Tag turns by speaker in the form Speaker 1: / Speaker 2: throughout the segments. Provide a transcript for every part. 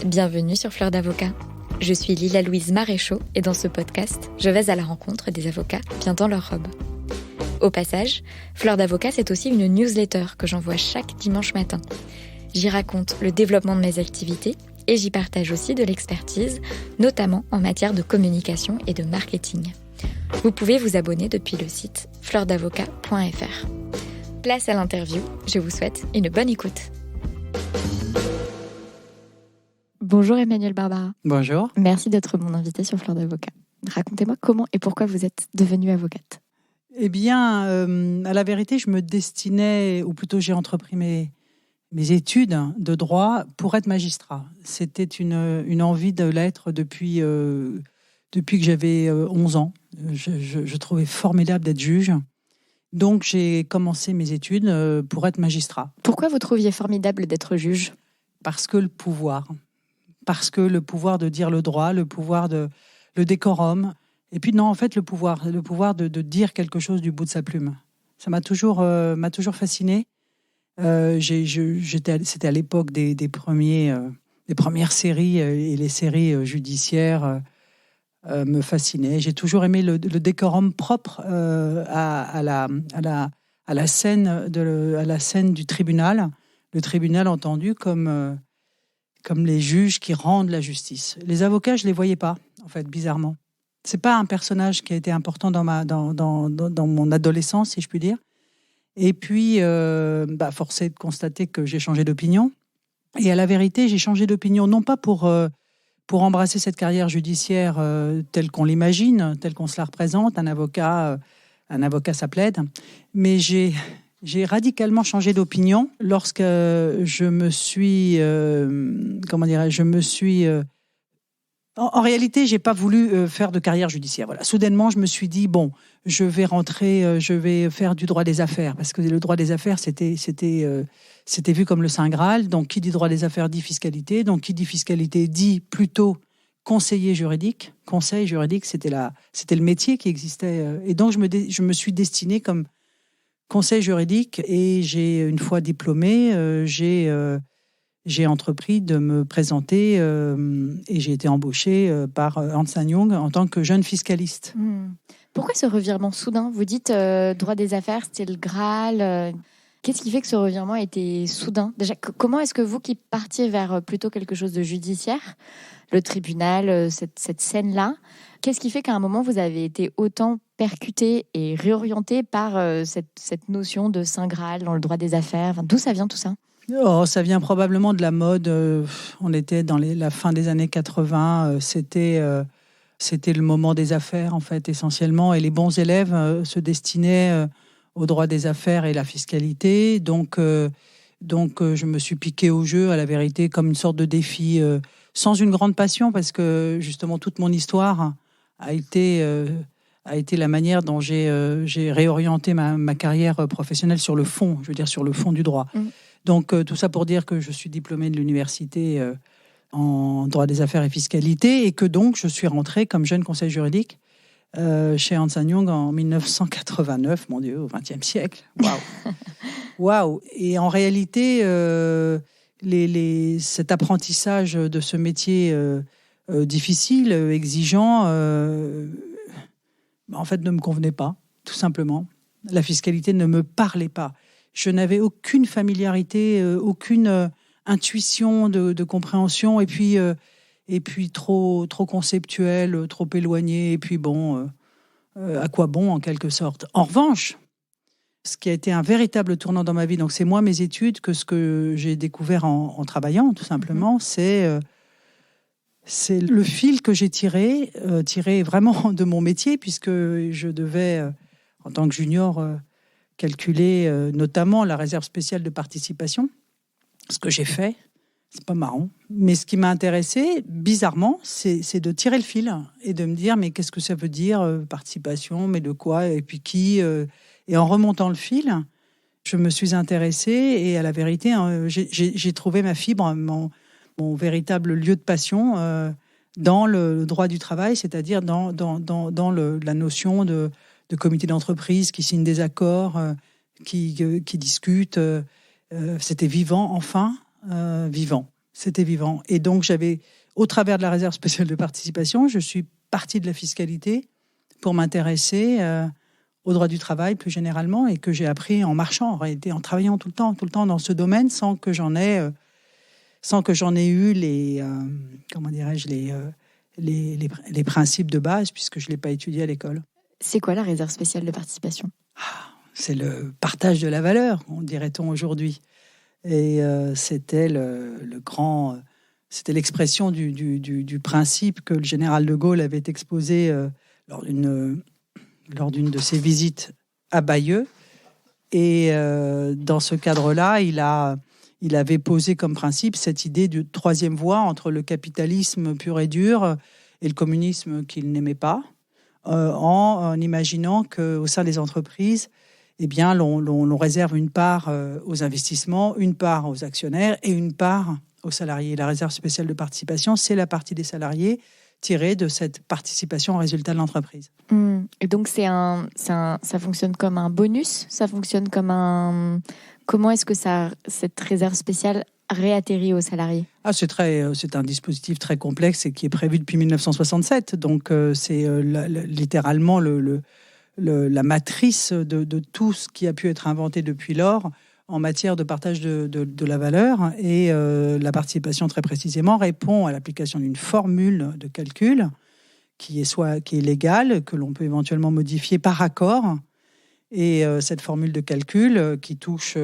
Speaker 1: Bienvenue sur Fleur d'Avocat. Je suis Lila-Louise Maréchaux et dans ce podcast, je vais à la rencontre des avocats bien dans leur robe. Au passage, Fleur d'Avocat, c'est aussi une newsletter que j'envoie chaque dimanche matin. J'y raconte le développement de mes activités et j'y partage aussi de l'expertise, notamment en matière de communication et de marketing. Vous pouvez vous abonner depuis le site fleurdavocat.fr. Place à l'interview, je vous souhaite une bonne écoute. Bonjour Emmanuelle Barbara.
Speaker 2: Bonjour.
Speaker 1: Merci d'être mon invitée sur Fleur d'Avocat. Racontez-moi comment et pourquoi vous êtes devenue avocate.
Speaker 2: Eh bien, à la vérité, je me destinais, ou plutôt j'ai entrepris mes études de droit pour être magistrat. C'était une envie de l'être depuis que j'avais 11 ans. Je trouvais formidable d'être juge. Donc, j'ai commencé mes études pour être magistrat.
Speaker 1: Pourquoi vous trouviez formidable d'être juge ?
Speaker 2: Parce que le pouvoir de dire le droit, le décorum. Et puis non, en fait, le pouvoir de dire quelque chose du bout de sa plume. Ça m'a toujours fasciné. C'était à l'époque des premières séries et les séries judiciaires me fascinaient. J'ai toujours aimé le décorum propre à la scène du tribunal. Le tribunal entendu comme les juges qui rendent la justice. Les avocats, je les voyais pas, en fait, bizarrement. C'est pas un personnage qui a été important dans mon adolescence, si je puis dire. Et puis, force est de constater que j'ai changé d'opinion. Et à la vérité, j'ai changé d'opinion non pas pour embrasser cette carrière judiciaire telle qu'on l'imagine, telle qu'on se la représente, un avocat ça plaide, mais j'ai radicalement changé d'opinion lorsque je me suis, en réalité, j'ai pas voulu faire de carrière judiciaire. Voilà. Soudainement, je me suis dit bon, je vais faire du droit des affaires parce que le droit des affaires c'était vu comme le Saint Graal. Donc, qui dit droit des affaires dit fiscalité. Donc, qui dit fiscalité dit plutôt conseiller juridique. Conseil juridique, c'était le métier qui existait. Et donc, je me suis destinée comme conseil juridique et une fois diplômée, j'ai entrepris de me présenter et j'ai été embauchée par Ernst & Young en tant que jeune fiscaliste.
Speaker 1: Pourquoi ce revirement soudain ? Vous dites droit des affaires, c'était le Graal. Qu'est-ce qui fait que ce revirement était soudain ? Déjà, comment est-ce que vous qui partiez vers plutôt quelque chose de judiciaire, le tribunal, cette scène-là, qu'est-ce qui fait qu'à un moment vous avez été autant percuté et réorienté par cette notion de Saint Graal dans le droit des affaires ? Enfin, d'où ça vient tout ça ?
Speaker 2: Ça vient probablement de la mode. On était dans la fin des années 80. C'était le moment des affaires, en fait, essentiellement. Et les bons élèves se destinaient au droit des affaires et la fiscalité. Donc, je me suis piquée au jeu, à la vérité, comme une sorte de défi, sans une grande passion, parce que, justement, toute mon histoire a été la manière dont j'ai réorienté ma carrière professionnelle sur le fond, je veux dire, sur le fond du droit. Donc, tout ça pour dire que je suis diplômée de l'université en droit des affaires et fiscalité et que donc je suis rentrée comme jeune conseil juridique chez Ernst & Young en 1989, mon Dieu, au XXe siècle. Waouh. Et en réalité, cet apprentissage de ce métier difficile, exigeant, en fait, ne me convenait pas, tout simplement. La fiscalité ne me parlait pas. Je n'avais aucune familiarité, aucune intuition de compréhension, et puis trop conceptuel, trop éloigné, et puis bon, à quoi bon en quelque sorte. En revanche, ce qui a été un véritable tournant dans ma vie, donc c'est moins mes études que ce que j'ai découvert en travaillant, tout simplement, c'est le fil que j'ai tiré vraiment de mon métier, puisque je devais, en tant que junior, calculer notamment la réserve spéciale de participation, ce que j'ai fait. C'est pas marrant. Mais ce qui m'a intéressé, bizarrement, c'est de tirer le fil et de me dire, mais qu'est-ce que ça veut dire, participation, mais de quoi, et puis qui Et en remontant le fil, je me suis intéressée et à la vérité, j'ai trouvé ma fibre, mon véritable lieu de passion dans le droit du travail, c'est-à-dire dans la notion de comité d'entreprise qui signe des accords, qui discutent. C'était vivant, enfin. Vivant. C'était vivant. Et donc, au travers de la réserve spéciale de participation, je suis partie de la fiscalité pour m'intéresser au droit du travail plus généralement, et que j'ai appris en marchant, en réalité, en travaillant tout le temps dans ce domaine, sans que j'en ai eu les principes de base, puisque je ne l'ai pas étudié à l'école.
Speaker 1: C'est quoi la réserve spéciale de participation ?
Speaker 2: C'est le partage de la valeur, dirait-on aujourd'hui. Et c'était c'était l'expression du principe que le général de Gaulle avait exposé lors d'une de ses visites à Bayeux. Et dans ce cadre-là, il avait posé comme principe cette idée de troisième voie entre le capitalisme pur et dur et le communisme qu'il n'aimait pas, en imaginant qu'au sein des entreprises, l'on réserve une part aux investissements, une part aux actionnaires et une part aux salariés. La réserve spéciale de participation, c'est la partie des salariés tirée de cette participation au résultat de l'entreprise.
Speaker 1: Et donc, ça fonctionne comme un bonus ? Ça fonctionne comme un... Comment est-ce que cette réserve spéciale réatterrit aux salariés ?
Speaker 2: C'est un dispositif très complexe et qui est prévu depuis 1967. Donc, c'est littéralement la matrice de tout ce qui a pu être inventé depuis lors en matière de partage de la valeur. Et la participation, très précisément, répond à l'application d'une formule de calcul qui est légale, que l'on peut éventuellement modifier par accord. Et cette formule de calcul qui touche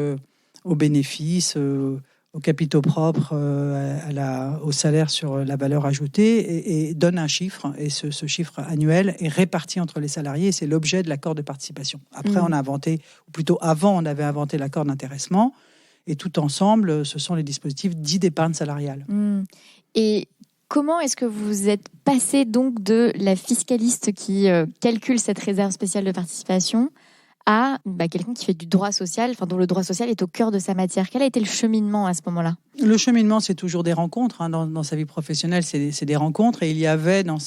Speaker 2: aux bénéfices, aux capitaux propres, au salaire sur la valeur ajoutée, et donne un chiffre. Et ce chiffre annuel est réparti entre les salariés. Et c'est l'objet de l'accord de participation. Après, avant, on avait inventé l'accord d'intéressement. Et tout ensemble, ce sont les dispositifs dits d'épargne salariale.
Speaker 1: Et comment est-ce que vous êtes passé donc de la fiscaliste qui calcule cette réserve spéciale de participation à quelqu'un qui fait du droit social, dont le droit social est au cœur de sa matière ? Quel a été le cheminement à ce moment-là ?
Speaker 2: Le cheminement, c'est toujours des rencontres. Dans sa vie professionnelle, c'est des rencontres. Et il y avait au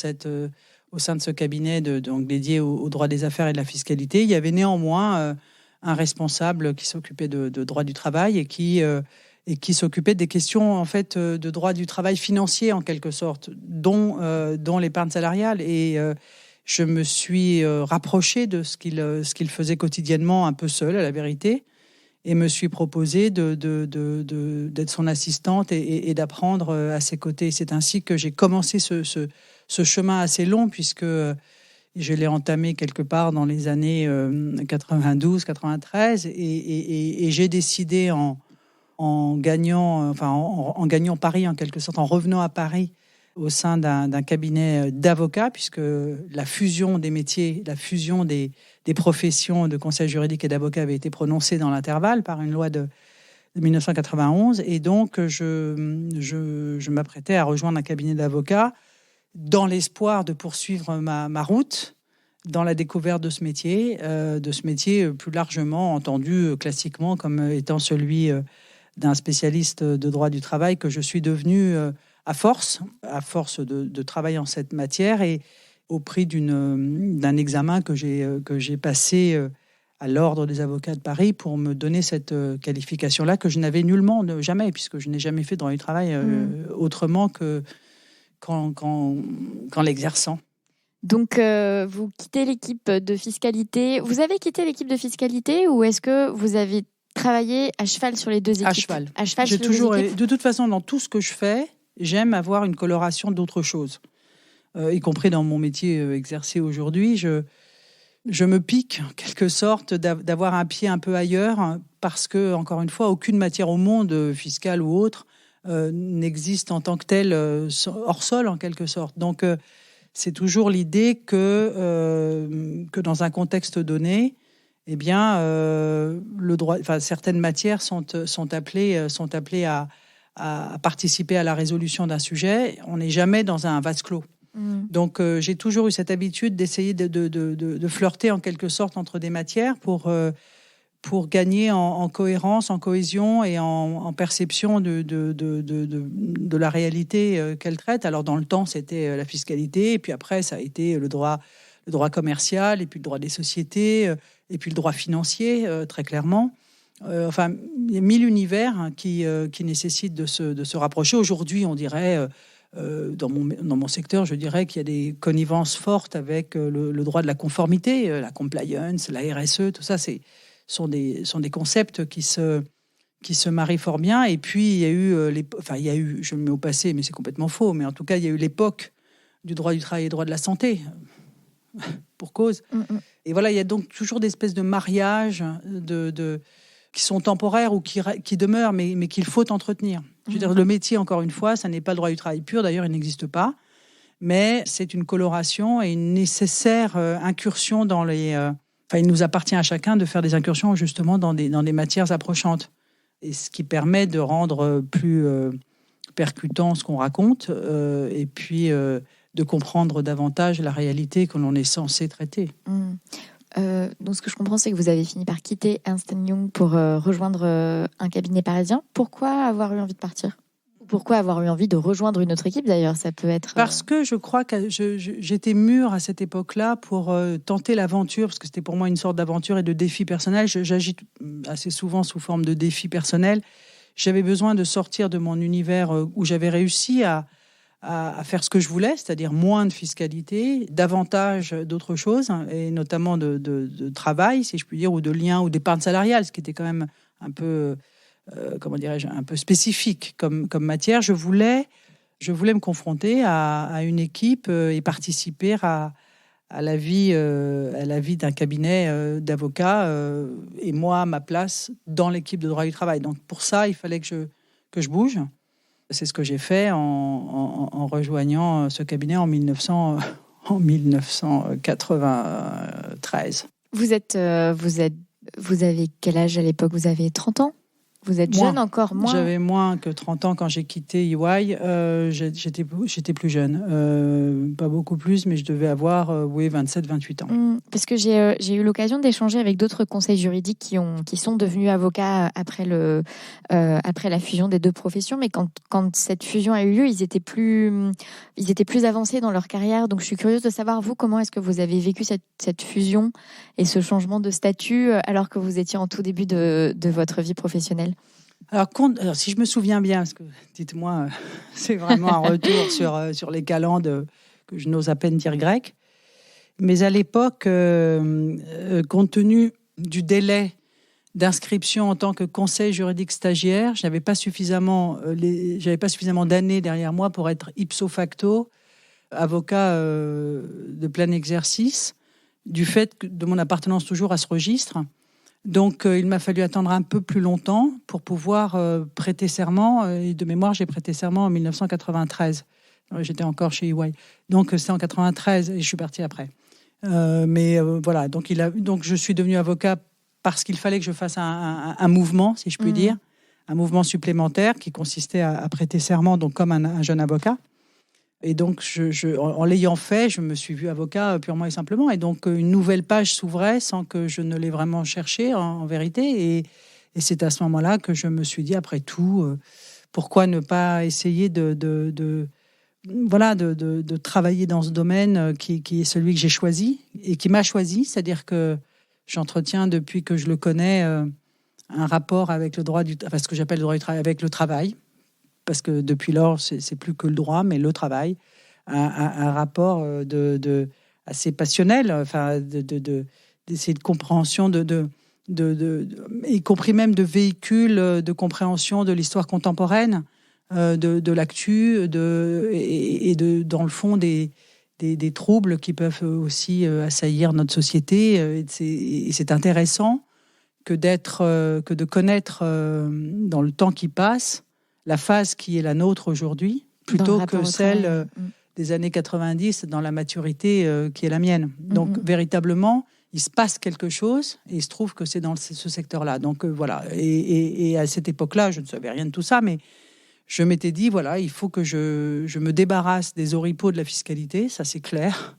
Speaker 2: sein de ce cabinet donc dédié au droit des affaires et de la fiscalité, il y avait néanmoins un responsable qui s'occupait de droit du travail et qui s'occupait des questions en fait de droit du travail financier en quelque sorte, dont l'épargne salariale. Et je me suis rapprochée de ce qu'il faisait quotidiennement, un peu seul à la vérité, et me suis proposée d'être son assistante et d'apprendre à ses côtés. C'est ainsi que j'ai commencé ce chemin assez long, puisque je l'ai entamé quelque part dans les années 92-93, et j'ai décidé en gagnant Paris en quelque sorte, en revenant à Paris, au sein d'un cabinet d'avocats, puisque la fusion des métiers, la fusion des professions de conseil juridique et d'avocat avait été prononcée dans l'intervalle par une loi de 1991. Et donc, je m'apprêtais à rejoindre un cabinet d'avocats dans l'espoir de poursuivre ma route dans la découverte de ce métier plus largement entendu classiquement comme étant celui d'un spécialiste de droit du travail que je suis devenu à force de travailler en cette matière, et au prix d'un examen que j'ai passé à l'Ordre des avocats de Paris pour me donner cette qualification-là que je n'avais nullement, jamais, puisque je n'ai jamais fait de droit du travail autrement qu'en l'exerçant.
Speaker 1: Donc, vous quittez l'équipe de fiscalité. Vous avez quitté l'équipe de fiscalité, ou est-ce que vous avez travaillé à cheval sur les deux équipes ?
Speaker 2: À cheval. J'ai toujours, de toute façon, dans tout ce que je fais, j'aime avoir une coloration d'autres choses, y compris dans mon métier exercé aujourd'hui. Je me pique, en quelque sorte, d'avoir un pied un peu ailleurs, parce que, encore une fois, aucune matière au monde, fiscale ou autre, n'existe en tant que telle hors sol, en quelque sorte. Donc, c'est toujours l'idée que dans un contexte donné, le droit, certaines matières sont appelées à participer à la résolution d'un sujet. On n'est jamais dans un vase clos. Donc, j'ai toujours eu cette habitude d'essayer de flirter en quelque sorte entre des matières pour gagner en cohérence, en cohésion et en perception de la réalité qu'elle traite. Alors, dans le temps, c'était la fiscalité, et puis après, ça a été le droit commercial, et puis le droit des sociétés, et puis le droit financier, très clairement. Enfin, il y a 1000 univers qui nécessitent de se rapprocher. Aujourd'hui, on dirait, dans mon secteur, je dirais qu'il y a des connivences fortes avec le droit de la conformité, la compliance, la RSE, tout ça, sont des concepts qui se marient fort bien. Et puis, il y a eu, je me mets au passé, mais c'est complètement faux, mais en tout cas, il y a eu l'époque du droit du travail et du droit de la santé, pour cause. Et voilà, il y a donc toujours des espèces de mariages qui sont temporaires ou qui demeurent, mais qu'il faut entretenir. Je veux dire, le métier, encore une fois, ça n'est pas le droit du travail pur, d'ailleurs, il n'existe pas, mais c'est une coloration et une nécessaire incursion dans les... il nous appartient à chacun de faire des incursions, justement, dans des matières approchantes. Et ce qui permet de rendre plus percutant ce qu'on raconte, et puis de comprendre davantage la réalité que l'on est censé traiter.
Speaker 1: Donc ce que je comprends, c'est que vous avez fini par quitter Ernst & Young pour rejoindre un cabinet parisien. Pourquoi avoir eu envie de partir ? Pourquoi avoir eu envie de rejoindre une autre équipe, d'ailleurs ? Ça peut être...
Speaker 2: Parce que je crois que j'étais mûre à cette époque-là pour tenter l'aventure, parce que c'était pour moi une sorte d'aventure et de défi personnel. J'agis assez souvent sous forme de défi personnel. J'avais besoin de sortir de mon univers où j'avais réussi à faire ce que je voulais, c'est-à-dire moins de fiscalité, davantage d'autres choses, et notamment de travail, si je puis dire, ou de liens, ou d'épargne salariale, ce qui était quand même un peu, un peu spécifique comme matière. Je voulais me confronter à une équipe et participer à la vie d'un cabinet d'avocats, et moi, à ma place dans l'équipe de droit du travail. Donc pour ça, il fallait que je bouge. C'est ce que j'ai fait en rejoignant ce cabinet en 1993.
Speaker 1: Vous avez quel âge à l'époque ? Vous avez 30 ans ? Vous êtes jeune encore, moins.
Speaker 2: J'avais moins que 30 ans quand j'ai quitté EY. J'étais plus jeune. Pas beaucoup plus, mais je devais avoir 27-28 ans.
Speaker 1: Parce que j'ai eu l'occasion d'échanger avec d'autres conseils juridiques qui sont devenus avocats après la fusion des deux professions. Mais quand cette fusion a eu lieu, ils étaient plus avancés dans leur carrière. Donc je suis curieuse de savoir, vous, comment est-ce que vous avez vécu cette fusion et ce changement de statut alors que vous étiez en tout début de votre vie professionnelle ?
Speaker 2: Alors, si je me souviens bien, parce que dites-moi, c'est vraiment un retour sur les calendes que je n'ose à peine dire grec. Mais à l'époque, compte tenu du délai d'inscription en tant que conseil juridique stagiaire, j'avais pas suffisamment d'années derrière moi pour être ipso facto avocat de plein exercice, du fait de mon appartenance toujours à ce registre. Donc, il m'a fallu attendre un peu plus longtemps pour pouvoir prêter serment. Et de mémoire, j'ai prêté serment en 1993. J'étais encore chez EY. Donc, c'est en 93 et je suis partie après. Voilà. Donc, je suis devenue avocat parce qu'il fallait que je fasse un mouvement, si je puis dire, un mouvement supplémentaire qui consistait à prêter serment, donc comme un jeune avocat. Et donc, en l'ayant fait, je me suis vue avocat purement et simplement. Et donc, une nouvelle page s'ouvrait sans que je ne l'ai vraiment cherché, en vérité. Et c'est à ce moment-là que je me suis dit, après tout, pourquoi ne pas essayer de travailler dans ce domaine qui est celui que j'ai choisi et qui m'a choisi. C'est-à-dire que j'entretiens, depuis que je le connais, un rapport avec ce que j'appelle le droit du travail, avec le travail. Parce que depuis lors, c'est plus que le droit, mais le travail, un rapport assez passionnel, enfin, d'essayer de compréhension, y compris même de véhicules de compréhension de l'histoire contemporaine, de l'actu, et dans le fond des troubles qui peuvent aussi assaillir notre société. Et c'est intéressant que de connaître dans le temps qui passe la phase qui est la nôtre aujourd'hui, plutôt que celle des années 90 dans la maturité qui est la mienne. Donc, véritablement, il se passe quelque chose et il se trouve que c'est dans ce secteur-là. Donc, voilà. Et à cette époque-là, je ne savais rien de tout ça, mais je m'étais dit, voilà, il faut que je me débarrasse des oripeaux de la fiscalité, ça c'est clair,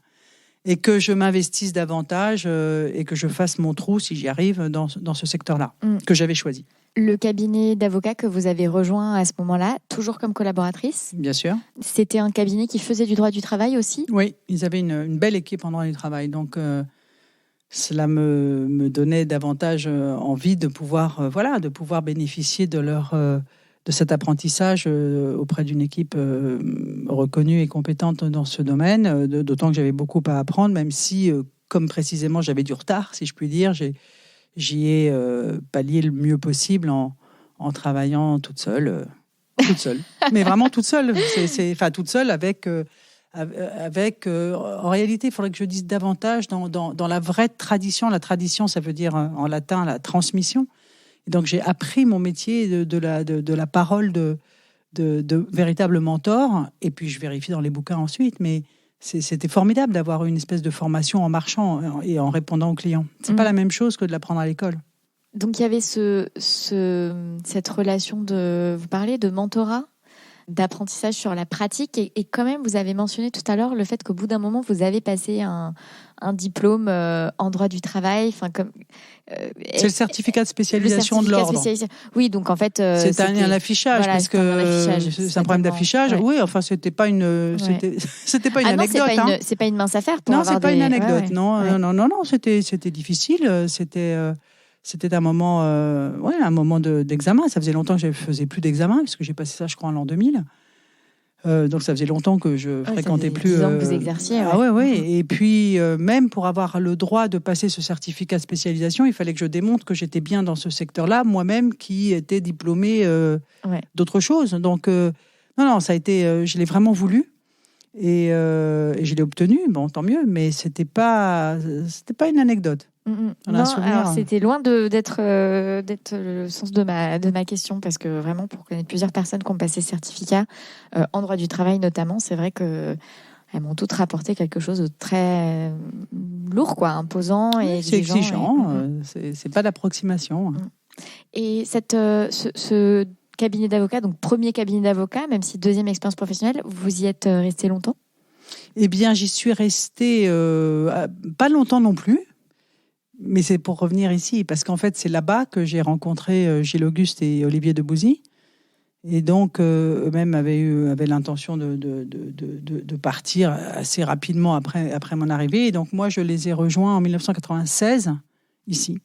Speaker 2: et que je m'investisse davantage et que je fasse mon trou, si j'y arrive, dans ce secteur-là, que j'avais choisi.
Speaker 1: Le cabinet d'avocats que vous avez rejoint à ce moment-là, toujours comme collaboratrice ?
Speaker 2: Bien sûr.
Speaker 1: C'était un cabinet qui faisait du droit du travail aussi ?
Speaker 2: Oui, ils avaient une belle équipe en droit du travail. Donc, cela me donnait davantage envie de pouvoir, de pouvoir bénéficier de cet apprentissage auprès d'une équipe reconnue et compétente dans ce domaine, d'autant que j'avais beaucoup à apprendre, même si, comme précisément j'avais du retard, si je puis dire, j'y ai pallié le mieux possible en travaillant toute seule, mais vraiment toute seule, toute seule avec en réalité, il faudrait que je dise davantage dans la vraie tradition. La tradition, ça veut dire en latin la transmission. Et donc, j'ai appris mon métier de la parole de véritable mentor. Et puis, je vérifie dans les bouquins ensuite. Mais c'était formidable d'avoir une espèce de formation en marchant et en répondant aux clients. C'est pas la même chose que de l'apprendre à l'école.
Speaker 1: Donc, il y avait cette relation vous parlez de mentorat, d'apprentissage sur la pratique, et quand même vous avez mentionné tout à l'heure le fait qu'au bout d'un moment vous avez passé un diplôme en droit du travail,
Speaker 2: c'est le certificat de spécialisation de l'ordre.
Speaker 1: Oui, donc en fait
Speaker 2: c'est un affichage, parce que c'est un problème d'affichage. Ouais. Oui, enfin c'était pas une c'était pas une anecdote.
Speaker 1: C'est pas une mince affaire.
Speaker 2: Non, c'est pas une anecdote. Ouais. Non, c'était difficile. C'était un moment d'examen. Ça faisait longtemps que je ne faisais plus d'examen, parce que j'ai passé ça, je crois, en l'an 2000. Donc ça faisait longtemps que je fréquentais plus.
Speaker 1: 10 ans que vous exerciez.
Speaker 2: Et puis, même pour avoir le droit de passer ce certificat de spécialisation, il fallait que je démontre que j'étais bien dans ce secteur-là, moi-même qui étais diplômée d'autre chose. Donc, non, ça a été. Je l'ai vraiment voulu. Et je l'ai obtenu, bon, tant mieux, mais c'était pas une anecdote.
Speaker 1: Non, alors c'était loin d'être le sens de ma question, parce que vraiment, pour connaître plusieurs personnes qui ont passé ce certificat, en droit du travail notamment, c'est vrai qu'elles m'ont toutes rapporté quelque chose de très lourd, imposant et
Speaker 2: c'est exigeant. C'est pas d'approximation.
Speaker 1: Et ce cabinet d'avocat, donc premier cabinet d'avocat, même si deuxième expérience professionnelle, vous y êtes resté longtemps ?
Speaker 2: Eh bien, j'y suis restée pas longtemps non plus, mais c'est pour revenir ici, parce qu'en fait, c'est là-bas que j'ai rencontré Gilles Auguste et Olivier Debouzy, et donc eux-mêmes avaient l'intention de partir assez rapidement après mon arrivée, et donc moi, je les ai rejoints en 1996, ici.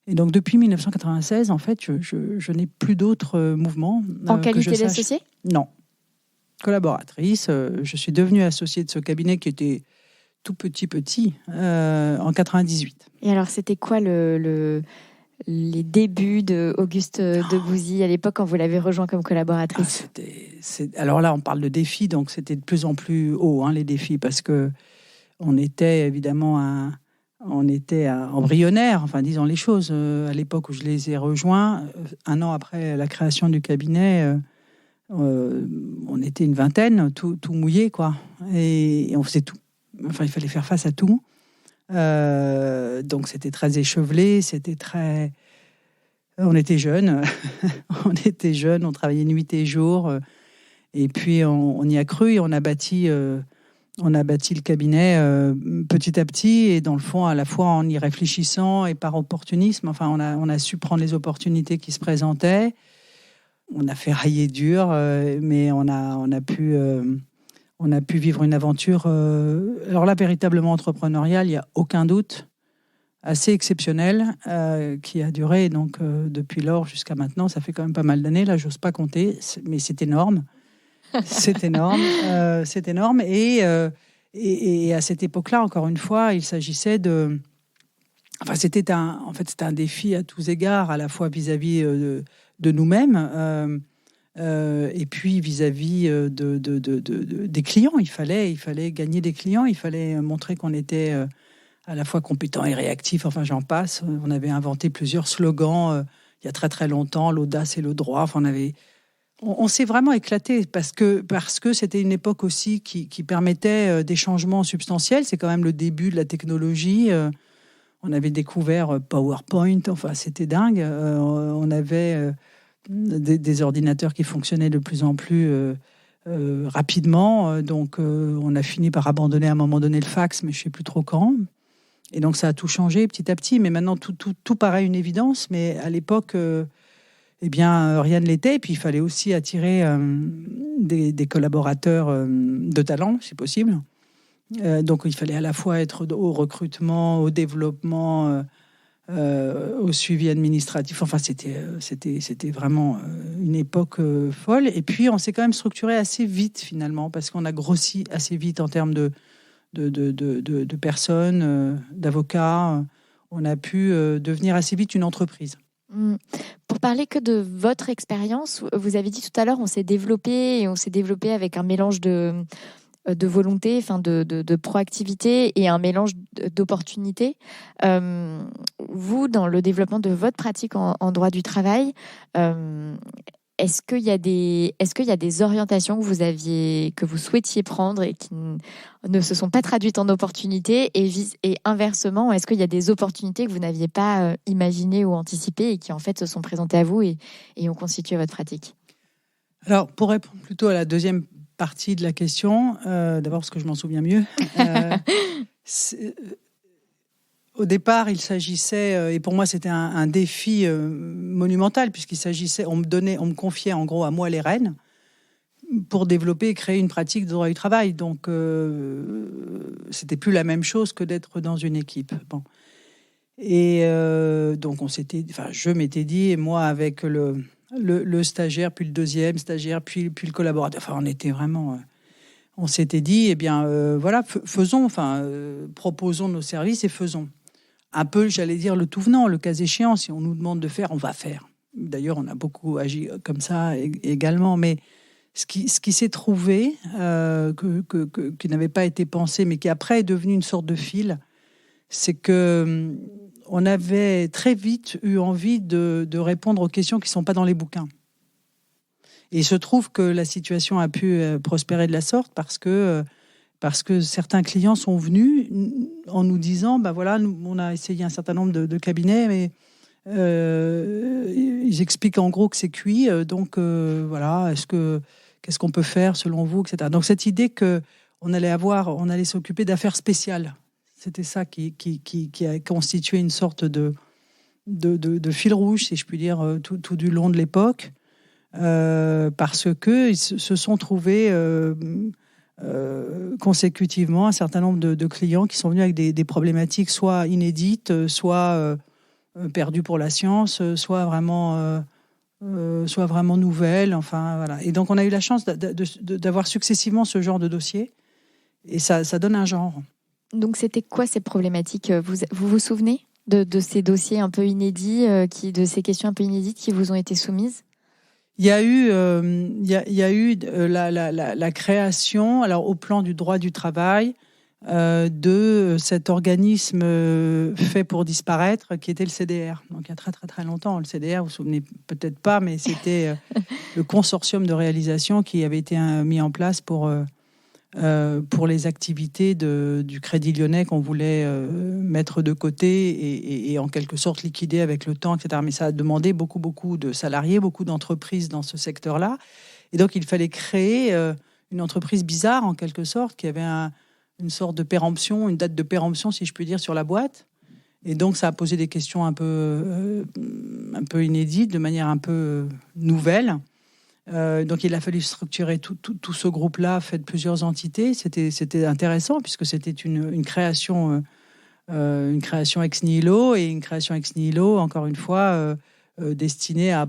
Speaker 2: Et donc, depuis 1996, en fait, je n'ai plus d'autres mouvements.
Speaker 1: En qualité d'associée ?
Speaker 2: Non. Collaboratrice. Je suis devenue associée de ce cabinet qui était tout petit, en 98. Et
Speaker 1: alors, c'était quoi les débuts d'Auguste Debouzy à l'époque, quand vous l'avez rejoint comme collaboratrice ?
Speaker 2: Alors là, on parle de défis, donc c'était de plus en plus haut, les défis, parce qu'on était évidemment embryonnaire, disons les choses. À l'époque où je les ai rejoints, 1 an après la création du cabinet, on était une vingtaine, tout mouillé, et on faisait tout. Enfin, il fallait faire face à tout. Donc c'était très échevelé, on était jeunes, on travaillait nuit et jour, et puis on y a cru et on a bâti le cabinet petit à petit, et dans le fond, à la fois en y réfléchissant et par opportunisme. Enfin, on a su prendre les opportunités qui se présentaient. On a fait railler dur, mais on a pu vivre une aventure, alors là, véritablement entrepreneuriale, il n'y a aucun doute, assez exceptionnelle, qui a duré donc depuis lors jusqu'à maintenant. Ça fait quand même pas mal d'années, là, j'ose pas compter, mais c'est énorme. C'est énorme. Et à cette époque-là, encore une fois, il s'agissait de... Enfin, c'était un défi à tous égards, à la fois vis-à-vis de nous-mêmes, et puis vis-à-vis des clients. Il fallait gagner des clients, il fallait montrer qu'on était à la fois compétent et réactif. Enfin, j'en passe. On avait inventé plusieurs slogans il y a très très longtemps, l'audace et le droit. Enfin, on s'est vraiment éclaté, parce que c'était une époque aussi qui permettait des changements substantiels. C'est quand même le début de la technologie. On avait découvert PowerPoint, enfin c'était dingue. On avait des ordinateurs qui fonctionnaient de plus en plus rapidement. Donc on a fini par abandonner à un moment donné le fax, mais je ne sais plus trop quand. Et donc ça a tout changé petit à petit. Mais maintenant tout paraît une évidence. Mais à l'époque... rien ne l'était. Et puis, il fallait aussi attirer des collaborateurs de talent, si possible. Donc il fallait à la fois être au recrutement, au développement, au suivi administratif. Enfin, c'était vraiment une époque folle. Et puis, on s'est quand même structuré assez vite, finalement, parce qu'on a grossi assez vite en termes de personnes, d'avocats. On a pu devenir assez vite une entreprise.
Speaker 1: Pour parler que de votre expérience, vous avez dit tout à l'heure, on s'est développé avec un mélange de volonté, enfin de proactivité et un mélange d'opportunités. Vous, dans le développement de votre pratique en droit du travail, est-ce qu'il y a des orientations que vous souhaitiez prendre et qui ne se sont pas traduites en opportunités, et inversement, est-ce qu'il y a des opportunités que vous n'aviez pas imaginées ou anticipées et qui en fait se sont présentées à vous et ont constitué votre pratique?
Speaker 2: Alors, pour répondre plutôt à la deuxième partie de la question, d'abord parce que je m'en souviens mieux. Au départ, il s'agissait, et pour moi c'était un défi monumental, puisqu'il s'agissait, on me confiait en gros à moi les rênes pour développer et créer une pratique de droit du travail. Donc, c'était plus la même chose que d'être dans une équipe. Bon. Et donc, je m'étais dit, et moi avec le stagiaire, puis le deuxième stagiaire, puis le collaborateur. Enfin, on était vraiment... on s'était dit, eh bien, voilà, faisons, proposons nos services et faisons. Un peu, j'allais dire, le tout venant, le cas échéant. Si on nous demande de faire, on va faire. D'ailleurs, on a beaucoup agi comme ça également. Mais ce qui s'est trouvé, qui n'avait pas été pensé, mais qui après est devenu une sorte de fil, c'est que... on avait très vite eu envie de répondre aux questions qui ne sont pas dans les bouquins. Et il se trouve que la situation a pu prospérer de la sorte parce que certains clients sont venus en nous disant, voilà, on a essayé un certain nombre de cabinets, mais ils expliquent en gros que c'est cuit, donc voilà, qu'est-ce qu'on peut faire selon vous, etc. Donc cette idée qu'on allait s'occuper d'affaires spéciales. C'était ça qui a constitué une sorte de fil rouge, si je puis dire, tout du long de l'époque, parce qu'ils se sont trouvés consécutivement un certain nombre de clients qui sont venus avec des problématiques soit inédites, soit perdues pour la science, soit vraiment nouvelles. Enfin, voilà. Et donc, on a eu la chance d'avoir successivement ce genre de dossier, et ça donne un genre.
Speaker 1: Donc, c'était quoi ces problématiques? Vous vous souvenez de ces dossiers un peu inédits, de ces questions un peu inédites qui vous ont été soumises?
Speaker 2: Il y a eu la création, alors au plan du droit du travail, de cet organisme fait pour disparaître, qui était le CDR. Donc, il y a très, très, très longtemps, le CDR, vous vous souvenez peut-être pas, mais c'était le consortium de réalisation qui avait été mis en place pour les activités du Crédit Lyonnais qu'on voulait mettre de côté et en quelque sorte liquider avec le temps, etc. Mais ça a demandé beaucoup, beaucoup de salariés, beaucoup d'entreprises dans ce secteur-là. Et donc, il fallait créer une entreprise bizarre, en quelque sorte, qui avait une sorte de péremption, une date de péremption, si je puis dire, sur la boîte. Et donc, ça a posé des questions un peu inédites, de manière un peu nouvelle. Donc, il a fallu structurer tout ce groupe-là, fait de plusieurs entités. C'était intéressant, puisque c'était une création ex nihilo, et une création ex nihilo, encore une fois, destinée à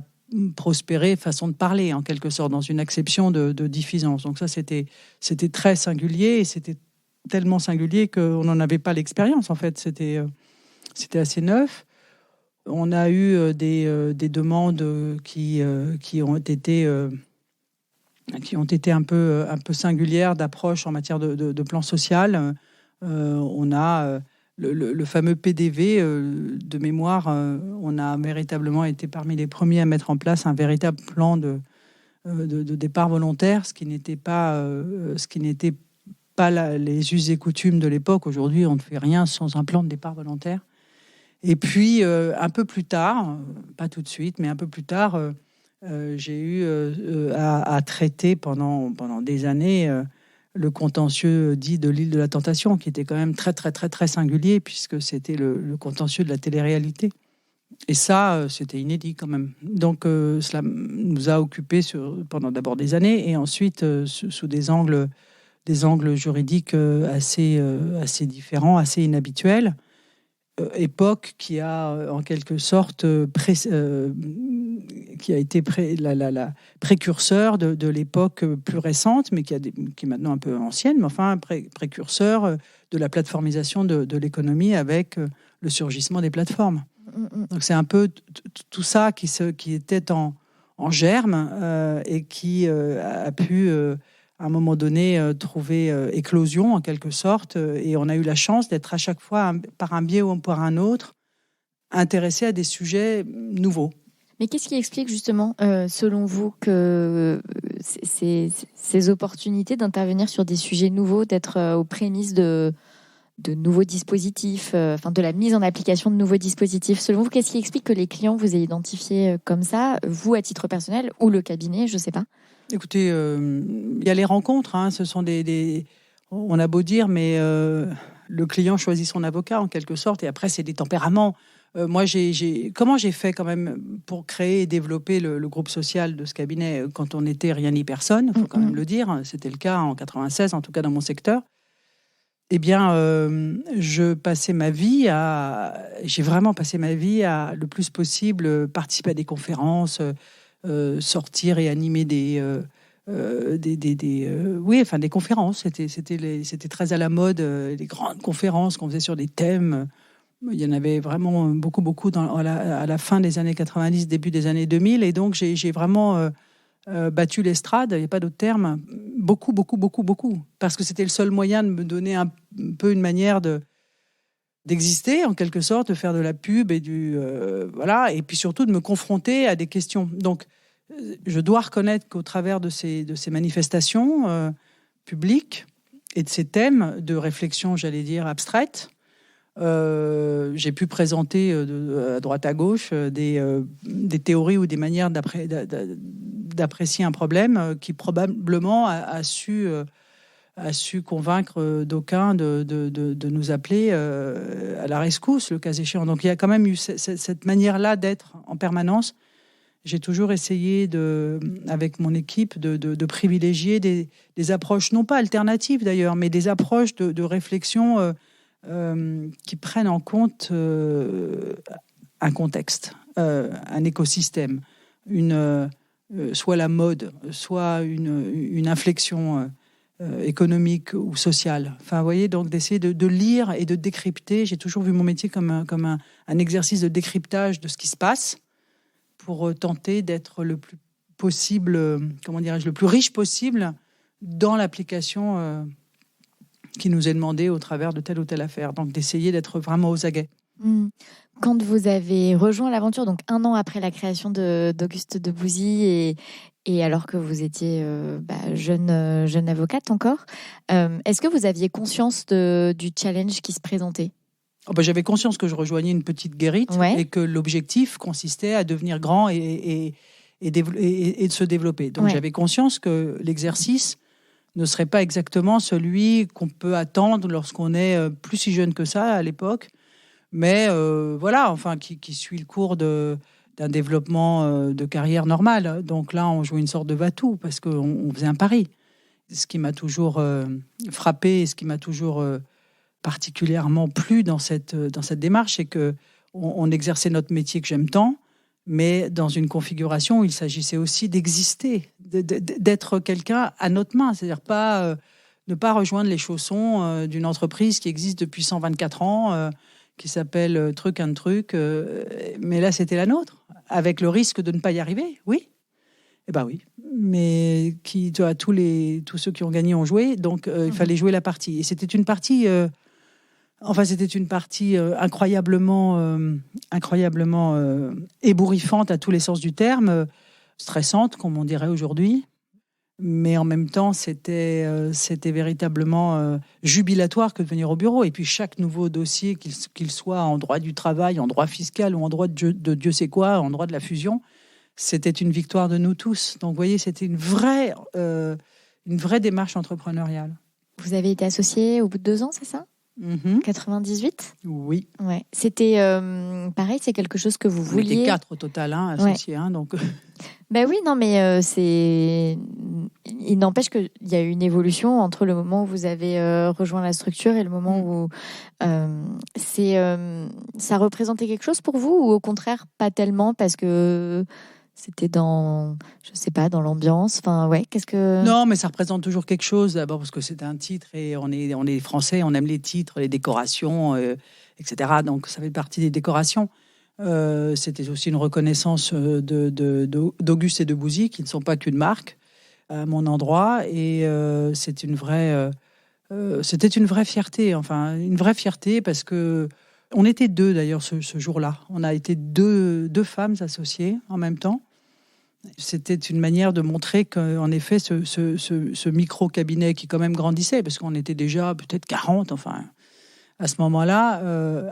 Speaker 2: prospérer, façon de parler, en quelque sorte, dans une acception de diffusance. Donc ça, c'était très singulier, et c'était tellement singulier qu'on n'en avait pas l'expérience, en fait. C'était assez neuf. On a eu des demandes qui ont été un peu singulières d'approche en matière de plan social. On a le fameux PDV de mémoire. On a véritablement été parmi les premiers à mettre en place un véritable plan de départ volontaire, ce qui n'était pas les us et coutumes de l'époque. Aujourd'hui, on ne fait rien sans un plan de départ volontaire. Et puis, un peu plus tard, pas tout de suite, mais un peu plus tard, j'ai eu à traiter pendant des années le contentieux dit de l'île de la Tentation, qui était quand même très, très, très, très singulier, puisque c'était le contentieux de la télé-réalité. Et ça, c'était inédit quand même. Donc, cela nous a occupés pendant d'abord des années, et ensuite, sous des angles des angles juridiques assez différents, assez inhabituels. Époque qui a en quelque sorte qui a été la précurseur de l'époque plus récente, mais qui est maintenant un peu ancienne, mais enfin précurseur de la plateformisation de l'économie avec le surgissement des plateformes. Donc c'est un peu tout ça qui était en germe et qui a pu à un moment donné trouver éclosion en quelque sorte, et on a eu la chance d'être à chaque fois, par un biais ou par un autre, intéressé à des sujets nouveaux.
Speaker 1: Mais qu'est-ce qui explique justement, selon vous, que ces opportunités d'intervenir sur des sujets nouveaux, d'être aux prémices de nouveaux dispositifs, de la mise en application de nouveaux dispositifs, selon vous, qu'est-ce qui explique que les clients vous aient identifié comme ça, vous à titre personnel ou le cabinet, je ne sais pas?
Speaker 2: Écoutez, il y a les rencontres, ce sont on a beau dire, mais le client choisit son avocat en quelque sorte, et après c'est des tempéraments. Moi, comment j'ai fait quand même pour créer et développer le groupe social de ce cabinet quand on n'était rien ni personne, il faut quand même le dire, c'était le cas en 96, en tout cas dans mon secteur. Eh bien, j'ai vraiment passé ma vie à le plus possible participer à des conférences, sortir et animer des conférences. C'était très à la mode, les grandes conférences qu'on faisait sur des thèmes. Il y en avait vraiment beaucoup à la fin des années 90, début des années 2000. Et donc, j'ai vraiment battu l'estrade, il n'y a pas d'autre terme. Beaucoup. Parce que c'était le seul moyen de me donner un peu une manière d'exister, en quelque sorte, de faire de la pub et et puis surtout de me confronter à des questions. Donc, je dois reconnaître qu'au travers de ces manifestations publiques et de ces thèmes de réflexion, j'allais dire, abstraites, j'ai pu présenter à droite à gauche des théories ou des manières d'apprécier un problème qui probablement a su convaincre d'aucuns de nous appeler à la rescousse, le cas échéant. Donc il y a quand même eu cette manière-là d'être en permanence. J'ai toujours essayé, avec mon équipe, de privilégier des approches, non pas alternatives d'ailleurs, mais des approches de réflexion qui prennent en compte un contexte, un écosystème, soit la mode, soit une inflexion économique ou sociale. Enfin, vous voyez, donc d'essayer de lire et de décrypter. J'ai toujours vu mon métier comme un exercice de décryptage de ce qui se passe pour tenter d'être le plus possible, le plus riche possible dans l'application qui nous est demandée au travers de telle ou telle affaire. Donc d'essayer d'être vraiment aux aguets.
Speaker 1: Quand vous avez rejoint l'aventure, donc 1 an après la création d'Auguste de Bouzy et alors que vous étiez jeune avocate encore, est-ce que vous aviez conscience du challenge qui se présentait ?
Speaker 2: J'avais conscience que je rejoignais une petite guérite et que l'objectif consistait à devenir grand et de se développer. Donc j'avais conscience que l'exercice ne serait pas exactement celui qu'on peut attendre lorsqu'on est plus si jeune que ça à l'époque, mais qui suit le cours d'un développement de carrière normale. Donc là, on jouait une sorte de va-tout parce qu'on faisait un pari. Ce qui m'a toujours frappé et ce qui m'a toujours particulièrement plu dans cette démarche, c'est qu'on exerçait notre métier que j'aime tant, mais dans une configuration où il s'agissait aussi d'exister, d'être quelqu'un à notre main, c'est-à-dire ne pas rejoindre les chaussons d'une entreprise qui existe depuis 124 ans, qui s'appelle Truc and Truc, mais là c'était la nôtre, avec le risque de ne pas y arriver, oui. Eh ben oui, mais tous ceux qui ont gagné ont joué, donc il fallait jouer la partie. Et c'était une partie... incroyablement ébouriffante à tous les sens du terme, stressante, comme on dirait aujourd'hui. Mais en même temps, c'était véritablement jubilatoire que de venir au bureau. Et puis chaque nouveau dossier, qu'il soit en droit du travail, en droit fiscal ou en droit de Dieu sait quoi, en droit de la fusion, c'était une victoire de nous tous. Donc vous voyez, c'était une vraie démarche entrepreneuriale.
Speaker 1: Vous avez été associé au bout de 2 ans, c'est ça ?
Speaker 2: Mhm.
Speaker 1: 98?
Speaker 2: Oui.
Speaker 1: Ouais. C'était pareil, c'est quelque chose que vous
Speaker 2: On
Speaker 1: vouliez.
Speaker 2: était 4 au total, associés. Donc...
Speaker 1: Ben oui, non, mais c'est. Il n'empêche qu'il y a eu une évolution entre le moment où vous avez rejoint la structure et le moment où ça représentait quelque chose pour vous, ou au contraire pas tellement parce que c'était dans, je sais pas, dans l'ambiance. Enfin, ouais, qu'est-ce que.
Speaker 2: Non, mais ça représente toujours quelque chose. D'abord parce que c'est un titre et on est français, on aime les titres, les décorations, etc. Donc ça fait partie des décorations. C'était aussi une reconnaissance d'Auguste et de Bouzy, qui ne sont pas qu'une marque à mon endroit. Et c'était une vraie fierté. Enfin, une vraie fierté parce que on était deux d'ailleurs ce jour-là. On a été deux femmes associées en même temps. C'était une manière de montrer qu'en effet, ce micro-cabinet qui quand même grandissait, parce qu'on était déjà peut-être 40, enfin, à ce moment-là,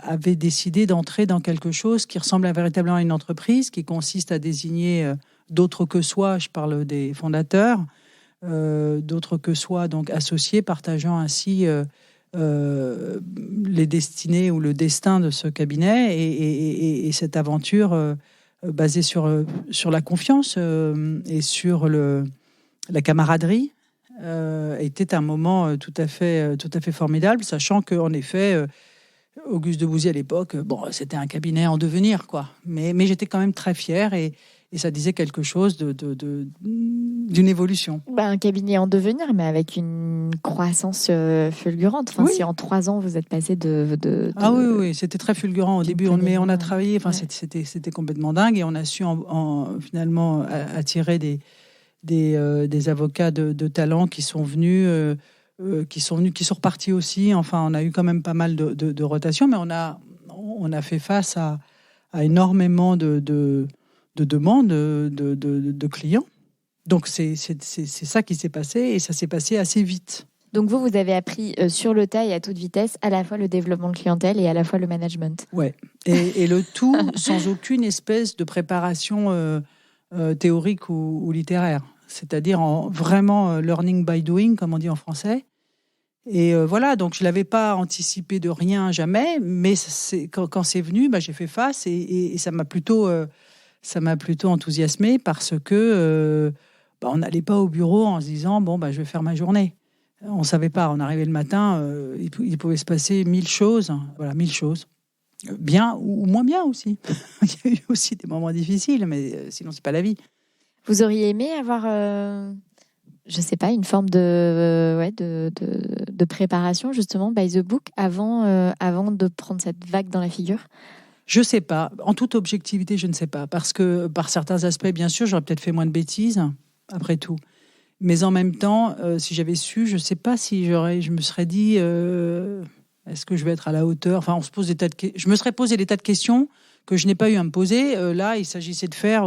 Speaker 2: avait décidé d'entrer dans quelque chose qui ressemble véritablement à une entreprise, qui consiste à désigner d'autres que soi, je parle des fondateurs, d'autres que soi, donc associés, partageant ainsi les destinées ou le destin de ce cabinet et cette aventure basée sur la confiance et sur la camaraderie. Était un moment tout à fait formidable, sachant qu'en effet, Auguste de Bouzy à l'époque, c'était un cabinet en devenir, quoi. Mais j'étais quand même très fière et ça disait quelque chose d'une évolution.
Speaker 1: Un cabinet en devenir, mais avec une croissance fulgurante. Enfin,
Speaker 2: oui.
Speaker 1: Si en 3 ans vous êtes passé de...
Speaker 2: Ah oui, c'était très fulgurant au début. Mais on a travaillé, enfin,
Speaker 1: ouais.
Speaker 2: c'était complètement dingue et on a su finalement attirer des avocats de talent qui sont venus, qui sont repartis aussi. Enfin, on a eu quand même pas mal de rotations, mais on a fait face à énormément de demandes de clients. Donc c'est ça qui s'est passé et ça s'est passé assez vite.
Speaker 1: Donc vous avez appris sur le tas et à toute vitesse à la fois le développement de clientèle et à la fois le management.
Speaker 2: Ouais. Et le tout sans aucune espèce de préparation théorique ou littéraire. C'est-à-dire vraiment learning by doing, comme on dit en français. Et voilà, donc je ne l'avais pas anticipé de rien, jamais. Mais quand c'est venu, j'ai fait face et ça m'a plutôt enthousiasmé parce que on n'allait pas au bureau en se disant je vais faire ma journée. On ne savait pas. On arrivait le matin, il pouvait se passer 1000 choses. Voilà, 1000 choses. Bien ou moins bien aussi. Il y a eu aussi des moments difficiles, mais sinon, c'est pas la vie.
Speaker 1: Vous auriez aimé avoir, je sais pas, une forme de préparation, justement, by the book, avant de prendre cette vague dans la figure?
Speaker 2: Je sais pas. En toute objectivité, je ne sais pas. Parce que par certains aspects, bien sûr, j'aurais peut-être fait moins de bêtises, après tout. Mais en même temps, si j'avais su, je ne sais pas si je me serais dit, est-ce que je vais être à la hauteur? Enfin, je me serais posé des tas de questions que je n'ai pas eu à me poser. Là, il s'agissait de faire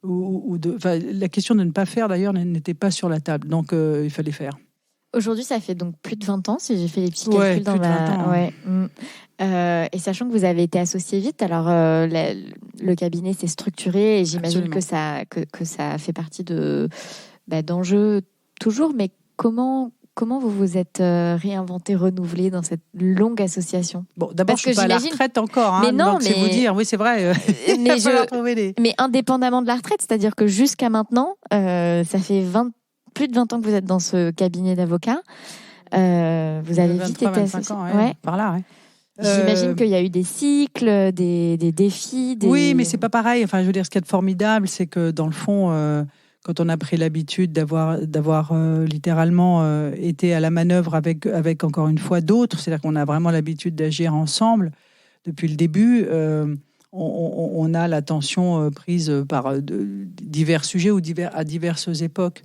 Speaker 2: la question de ne pas faire, d'ailleurs, n'était pas sur la table. Donc, il fallait faire.
Speaker 1: Aujourd'hui, ça fait donc plus de 20 ans, si j'ai fait les petits calculs dans ma... Ouais. Et sachant que vous avez été associé vite, alors le cabinet s'est structuré et j'imagine que ça fait partie d'enjeux toujours, mais comment vous vous êtes réinventé, renouvelé dans cette longue association?
Speaker 2: D'abord, je ne suis pas à la retraite encore. Mais non, donc c'est vous dire. Oui, c'est vrai.
Speaker 1: Mais indépendamment de la retraite, c'est-à-dire que jusqu'à maintenant, ça fait plus de 20 ans que vous êtes dans ce cabinet d'avocats. Vous avez
Speaker 2: 23,
Speaker 1: vite été associé.
Speaker 2: Ouais. Par là, ouais.
Speaker 1: J'imagine qu'il y a eu des cycles, des défis.
Speaker 2: Oui, mais c'est pas pareil. Enfin, je veux dire, ce qui est formidable, c'est que dans le fond, quand on a pris l'habitude d'avoir littéralement été à la manœuvre avec encore une fois d'autres, c'est-à-dire qu'on a vraiment l'habitude d'agir ensemble depuis le début. On a l'attention prise par divers sujets ou à diverses époques.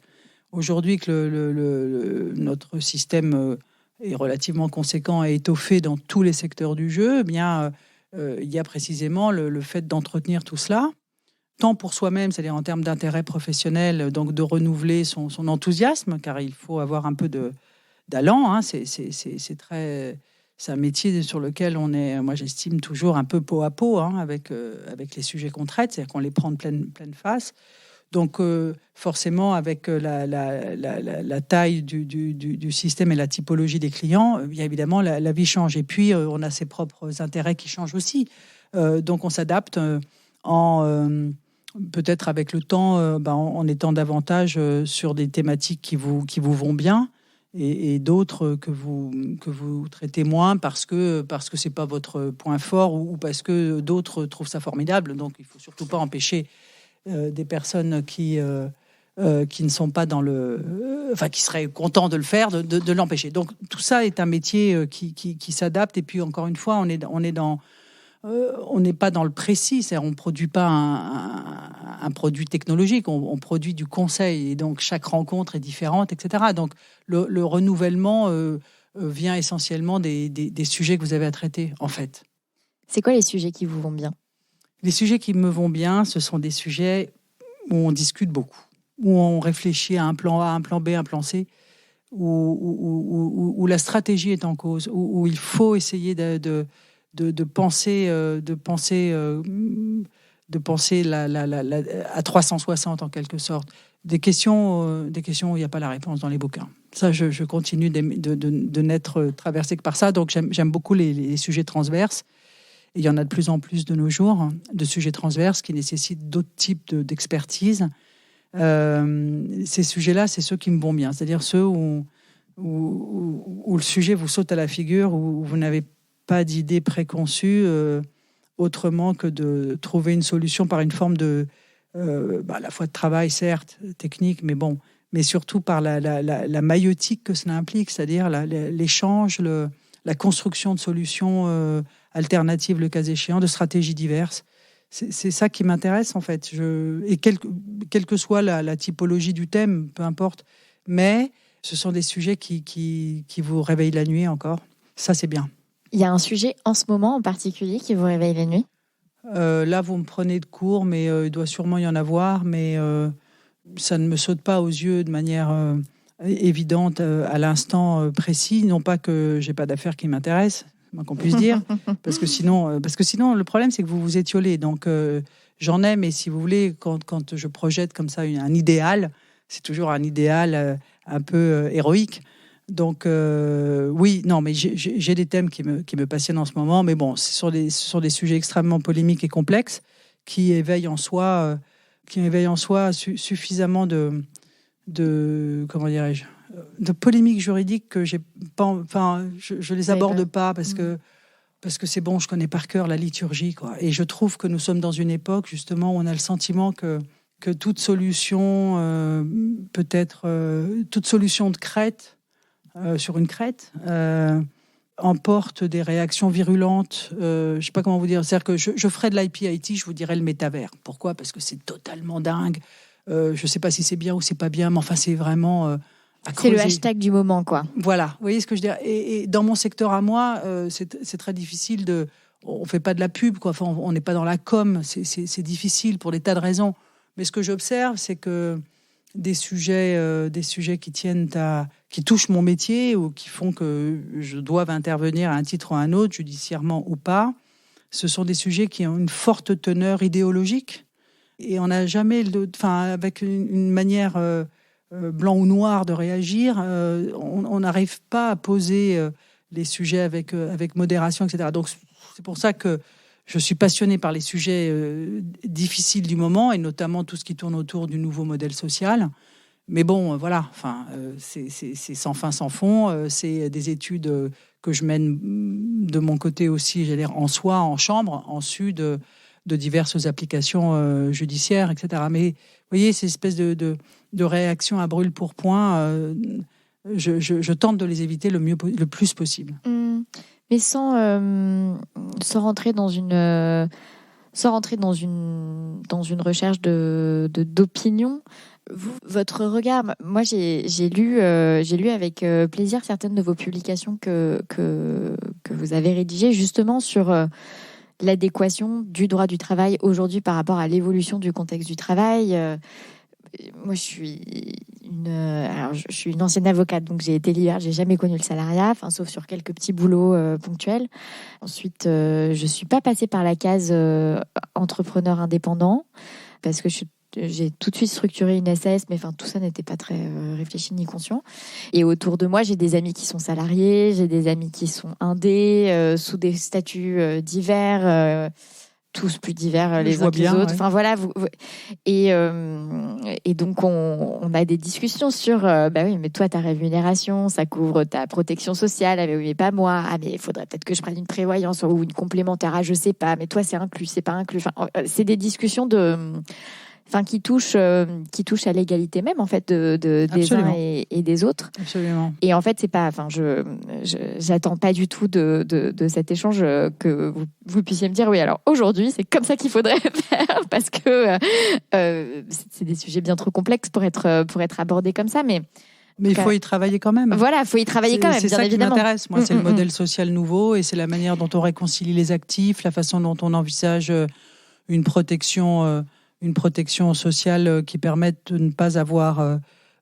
Speaker 2: Aujourd'hui, que notre système est relativement conséquent et étoffé dans tous les secteurs du jeu, il y a précisément le fait d'entretenir tout cela, tant pour soi-même, c'est-à-dire en termes d'intérêt professionnel, donc de renouveler son enthousiasme, car il faut avoir un peu d'allant. C'est un métier sur lequel on est, moi j'estime, toujours un peu peau à peau avec les sujets qu'on traite, c'est-à-dire qu'on les prend de pleine face. Donc, forcément, avec la taille du système et la typologie des clients, bien évidemment, la vie change. Et puis, on a ses propres intérêts qui changent aussi. Donc, on s'adapte peut-être avec le temps, en étant davantage sur des thématiques qui vous vont bien et d'autres que vous traitez moins parce que c'est pas votre point fort ou parce que d'autres trouvent ça formidable. Donc, il faut surtout pas empêcher des personnes qui ne sont pas dans qui seraient contents de le faire, de l'empêcher. Donc tout ça est un métier qui s'adapte. Et puis encore une fois, on n'est pas dans le précis, c'est-à-dire on ne produit pas un produit technologique, on produit du conseil, et donc chaque rencontre est différente, etc. Donc le renouvellement vient essentiellement des sujets que vous avez à traiter, en fait.
Speaker 1: C'est quoi les sujets qui vous vont bien ?
Speaker 2: Les sujets qui me vont bien, ce sont des sujets où on discute beaucoup, où on réfléchit à un plan A, un plan B, un plan C, où la stratégie est en cause, où il faut essayer de penser à 360 en quelque sorte. Des questions où il n'y a pas la réponse dans les bouquins. Ça, je continue de n'être traversé que par ça. Donc j'aime beaucoup les sujets transverses. Et il y en a de plus en plus de nos jours, de sujets transverses qui nécessitent d'autres types d'expertise. Ces sujets-là, c'est ceux qui me vont bien. C'est-à-dire ceux où le sujet vous saute à la figure, où vous n'avez pas d'idée préconçue autrement que de trouver une solution par une forme à la fois de travail, certes, technique, mais surtout par la maïeutique que cela implique, c'est-à-dire l'échange, la construction de solutions alternatives, le cas échéant, de stratégies diverses. C'est ça qui m'intéresse, en fait. Et quelle que soit la typologie du thème, peu importe, mais ce sont des sujets qui vous réveillent la nuit encore. Ça, c'est bien.
Speaker 1: Il y a un sujet en ce moment en particulier qui vous réveille la nuit ?
Speaker 2: Là, vous me prenez de court, mais il doit sûrement y en avoir, mais ça ne me saute pas aux yeux de manière évidente à l'instant précis. Non pas que j'ai pas d'affaires qui m'intéressent, qu'on puisse dire, parce que sinon, le problème, c'est que vous vous étiolez. Donc, j'en ai, mais si vous voulez, quand je projette comme ça un idéal, c'est toujours un idéal un peu héroïque. Donc, oui, non, mais j'ai des thèmes qui me passionnent en ce moment, mais bon, ce sont des sujets extrêmement polémiques et complexes qui éveillent en soi suffisamment de comment dirais-je, de polémiques juridiques que j'ai pas, enfin, je les aborde pas parce que c'est bon, je connais par cœur la liturgie, quoi. Et je trouve que nous sommes dans une époque justement où on a le sentiment que toute solution toute solution de crête sur une crête emporte des réactions virulentes. Je sais pas comment vous dire. C'est-à-dire que je ferais de l'IP-IT, je vous dirais le métavers. Pourquoi ? Parce que c'est totalement dingue. Je sais pas si c'est bien ou c'est pas bien, mais enfin c'est vraiment
Speaker 1: c'est le hashtag du moment, quoi.
Speaker 2: Voilà, vous voyez ce que je veux dire. Et dans mon secteur à moi, c'est très difficile on fait pas de la pub, quoi. Enfin, on n'est pas dans la com. C'est difficile pour des tas de raisons. Mais ce que j'observe, c'est que des sujets qui touchent mon métier ou qui font que je doive intervenir à un titre ou à un autre, judiciairement ou pas, ce sont des sujets qui ont une forte teneur idéologique. Et on n'a jamais, avec une manière blanc ou noir de réagir, on n'arrive pas à poser les sujets avec modération, etc. Donc c'est pour ça que je suis passionnée par les sujets difficiles du moment, et notamment tout ce qui tourne autour du nouveau modèle social. Mais bon, voilà, c'est sans fin, sans fond. C'est des études que je mène de mon côté aussi, j'allais dire, en soi, en chambre, en su de diverses applications judiciaires, etc. Mais vous voyez, ces espèces de réactions à brûle-pourpoint, je tente de les éviter le plus possible.
Speaker 1: Mais sans rentrer dans une recherche d'opinion, votre regard. Moi, j'ai lu avec plaisir certaines de vos publications que vous avez rédigées justement sur l'adéquation du droit du travail aujourd'hui par rapport à l'évolution du contexte du travail. Moi, je suis une ancienne avocate, donc j'ai été libérale, j'ai jamais connu le salariat, sauf sur quelques petits boulots ponctuels. Ensuite, je suis pas passée par la case entrepreneur indépendant parce que je j'ai tout de suite structuré une SAS, mais enfin tout ça n'était pas très réfléchi ni conscient. Et autour de moi, j'ai des amis qui sont salariés, j'ai des amis qui sont indés, sous des statuts divers. Tous plus divers les uns que les autres. Ouais. Enfin voilà, et donc on a des discussions sur oui, mais toi ta rémunération, ça couvre ta protection sociale. Ah mais oui, mais pas moi. Ah mais il faudrait peut-être que je prenne une prévoyance ou une complémentaire. Ah je sais pas. Mais toi c'est inclus, c'est pas inclus. Enfin, c'est des discussions qui touchent à l'égalité même en fait des uns et des autres.
Speaker 2: Absolument.
Speaker 1: Et en fait c'est pas, j'attends pas du tout de cet échange que vous puissiez me dire oui alors aujourd'hui c'est comme ça qu'il faudrait faire parce que c'est des sujets bien trop complexes pour être abordés comme ça, mais
Speaker 2: il faut y travailler quand même.
Speaker 1: Voilà, il faut y travailler quand même,
Speaker 2: c'est
Speaker 1: bien
Speaker 2: ça
Speaker 1: évidemment.
Speaker 2: Qui m'intéresse. Moi, c'est le modèle social nouveau et c'est la manière dont on réconcilie les actifs, la façon dont on envisage une protection sociale qui permette de ne pas avoir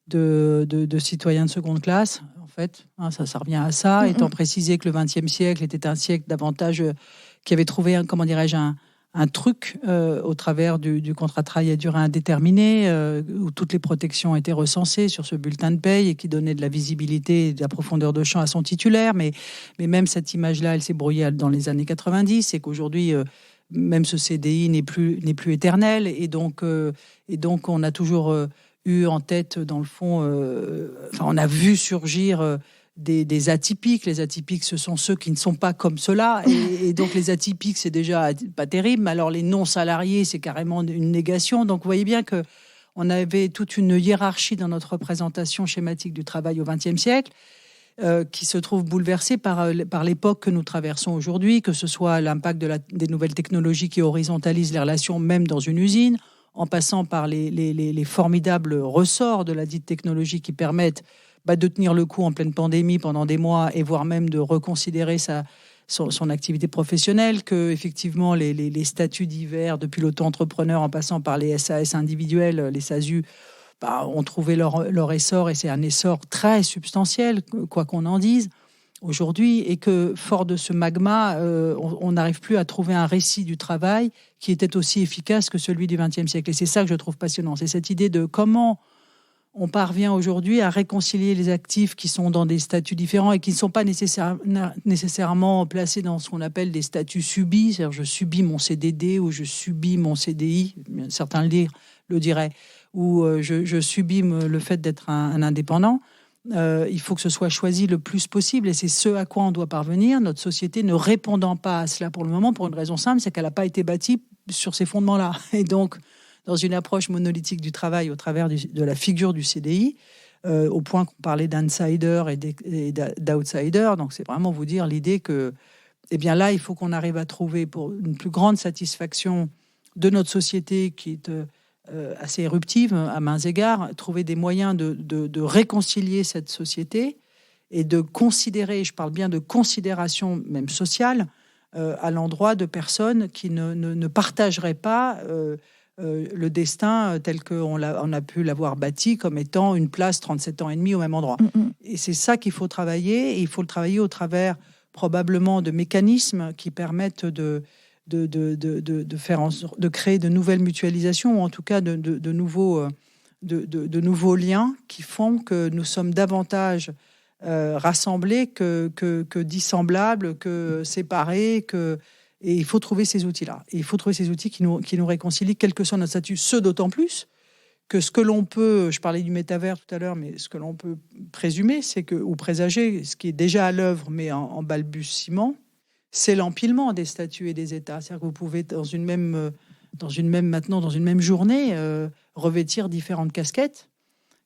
Speaker 2: de citoyens de seconde classe. En fait, ça revient à ça, étant précisé que le XXe siècle était un siècle davantage qui avait trouvé, un truc au travers du contrat de travail à durée indéterminée, où toutes les protections étaient recensées sur ce bulletin de paye et qui donnait de la visibilité et de la profondeur de champ à son titulaire. Mais même cette image-là, elle s'est brouillée dans les années 90 et qu'aujourd'hui, même ce CDI n'est plus éternel. Et donc on a toujours eu en tête, dans le fond, on a vu surgir des atypiques. Les atypiques, ce sont ceux qui ne sont pas comme cela. Et donc, les atypiques, c'est déjà pas terrible. Mais alors, les non-salariés, c'est carrément une négation. Donc, vous voyez bien qu'on avait toute une hiérarchie dans notre représentation schématique du travail au XXe siècle qui se trouve bouleversée par l'époque que nous traversons aujourd'hui, que ce soit l'impact des nouvelles technologies qui horizontalisent les relations, même dans une usine, en passant par les formidables ressorts de la dite technologie qui permettent de tenir le coup en pleine pandémie pendant des mois et voire même de reconsidérer son activité professionnelle, que effectivement les statuts divers, depuis l'auto-entrepreneur en passant par les SAS individuels, les SASU, ont trouvé leur essor, et c'est un essor très substantiel, quoi qu'on en dise, aujourd'hui, et que, fort de ce magma, on n'arrive plus à trouver un récit du travail qui était aussi efficace que celui du XXe siècle. Et c'est ça que je trouve passionnant, c'est cette idée de comment on parvient aujourd'hui à réconcilier les actifs qui sont dans des statuts différents et qui ne sont pas nécessairement placés dans ce qu'on appelle des statuts subis, c'est-à-dire je subis mon CDD ou je subis mon CDI, certains le diraient, ou je subis le fait d'être un indépendant. Il faut que ce soit choisi le plus possible et c'est ce à quoi on doit parvenir. Notre société ne répondant pas à cela pour le moment, pour une raison simple, c'est qu'elle n'a pas été bâtie sur ces fondements-là. Et donc, dans une approche monolithique du travail au travers de la figure du CDI, au point qu'on parlait d'insider et d'outsider. Donc, c'est vraiment vous dire l'idée que, là, il faut qu'on arrive à trouver, pour une plus grande satisfaction de notre société qui est assez éruptive à mains égards, trouver des moyens de réconcilier cette société et de considérer, je parle bien de considération même sociale, à l'endroit de personnes qui ne partageraient pas le destin tel qu'on a pu l'avoir bâti comme étant une place 37 ans et demi au même endroit. Et c'est ça qu'il faut travailler, et il faut le travailler au travers probablement de mécanismes qui permettent de créer de nouvelles mutualisations, ou en tout cas de nouveaux liens qui font que nous sommes davantage rassemblés que dissemblables, que séparés, et il faut trouver ces outils-là. Et il faut trouver ces outils qui nous réconcilient, quel que soit notre statut. Ce d'autant plus que ce que l'on peut, je parlais du métavers tout à l'heure, mais ce que l'on peut présumer, ou présager, ce qui est déjà à l'œuvre, mais en balbutiement, c'est l'empilement des statuts et des États. C'est-à-dire que vous pouvez, dans une même journée, revêtir différentes casquettes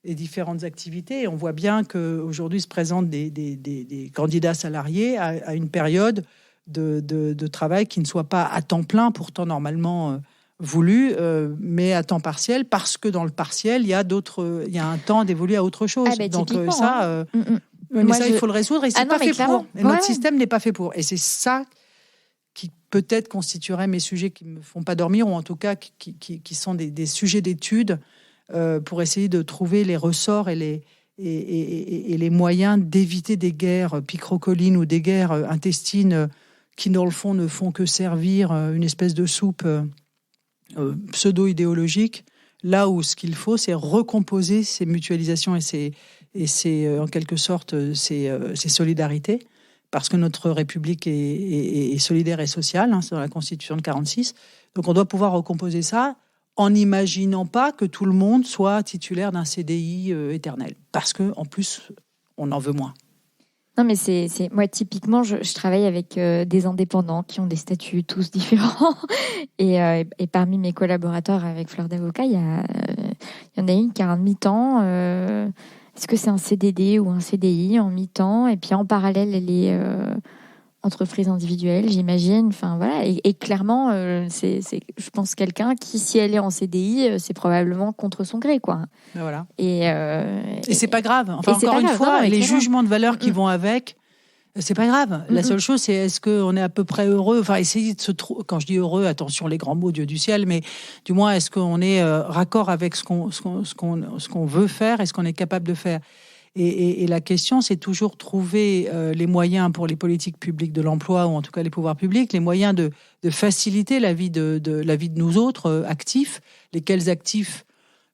Speaker 2: et différentes activités. Et on voit bien qu'aujourd'hui se présentent des candidats salariés à une période de travail qui ne soit pas à temps plein, pourtant normalement voulu, mais à temps partiel, parce que dans le partiel, il y a un temps dévolu à autre chose. Donc ça... Mais ça, il faut le résoudre, et c'est pas fait pour. Et notre système n'est pas fait pour. Et c'est ça qui peut-être constituerait mes sujets qui me font pas dormir, ou en tout cas qui sont des sujets d'étude pour essayer de trouver les ressorts et les moyens d'éviter des guerres picrocolines ou des guerres intestines qui, dans le fond, ne font que servir une espèce de soupe pseudo-idéologique Là où ce qu'il faut, c'est recomposer ces mutualisations et ces en quelque sorte, ces solidarités, parce que notre République est solidaire et sociale, c'est dans la Constitution de 1946. Donc on doit pouvoir recomposer ça en n'imaginant pas que tout le monde soit titulaire d'un CDI éternel. Parce qu'en plus, on en veut moins.
Speaker 1: Non, mais moi, typiquement, je travaille avec des indépendants qui ont des statuts tous différents. Et parmi mes collaborateurs avec Fleur d'Avocat, il y en a une qui a un mi-temps. Est-ce que c'est un CDD ou un CDI en mi-temps? Et puis en parallèle, elle est entreprise individuelle, j'imagine. Enfin, voilà. Et clairement, c'est, je pense, quelqu'un qui, si elle est en CDI, c'est probablement contre son gré, quoi.
Speaker 2: Ben voilà.
Speaker 1: Et
Speaker 2: c'est pas grave. Enfin, encore une fois, les jugements de valeur qui vont avec, c'est pas grave. La seule chose, c'est est-ce qu'on est à peu près heureux? Enfin, essayer de quand je dis heureux, attention les grands mots, Dieu du ciel, mais du moins, est-ce qu'on est raccord avec ce qu'on veut faire et ce qu'on est capable de faire? Et la question, c'est toujours trouver les moyens pour les politiques publiques de l'emploi, ou en tout cas les pouvoirs publics, les moyens de faciliter la vie de nous autres actifs, lesquels actifs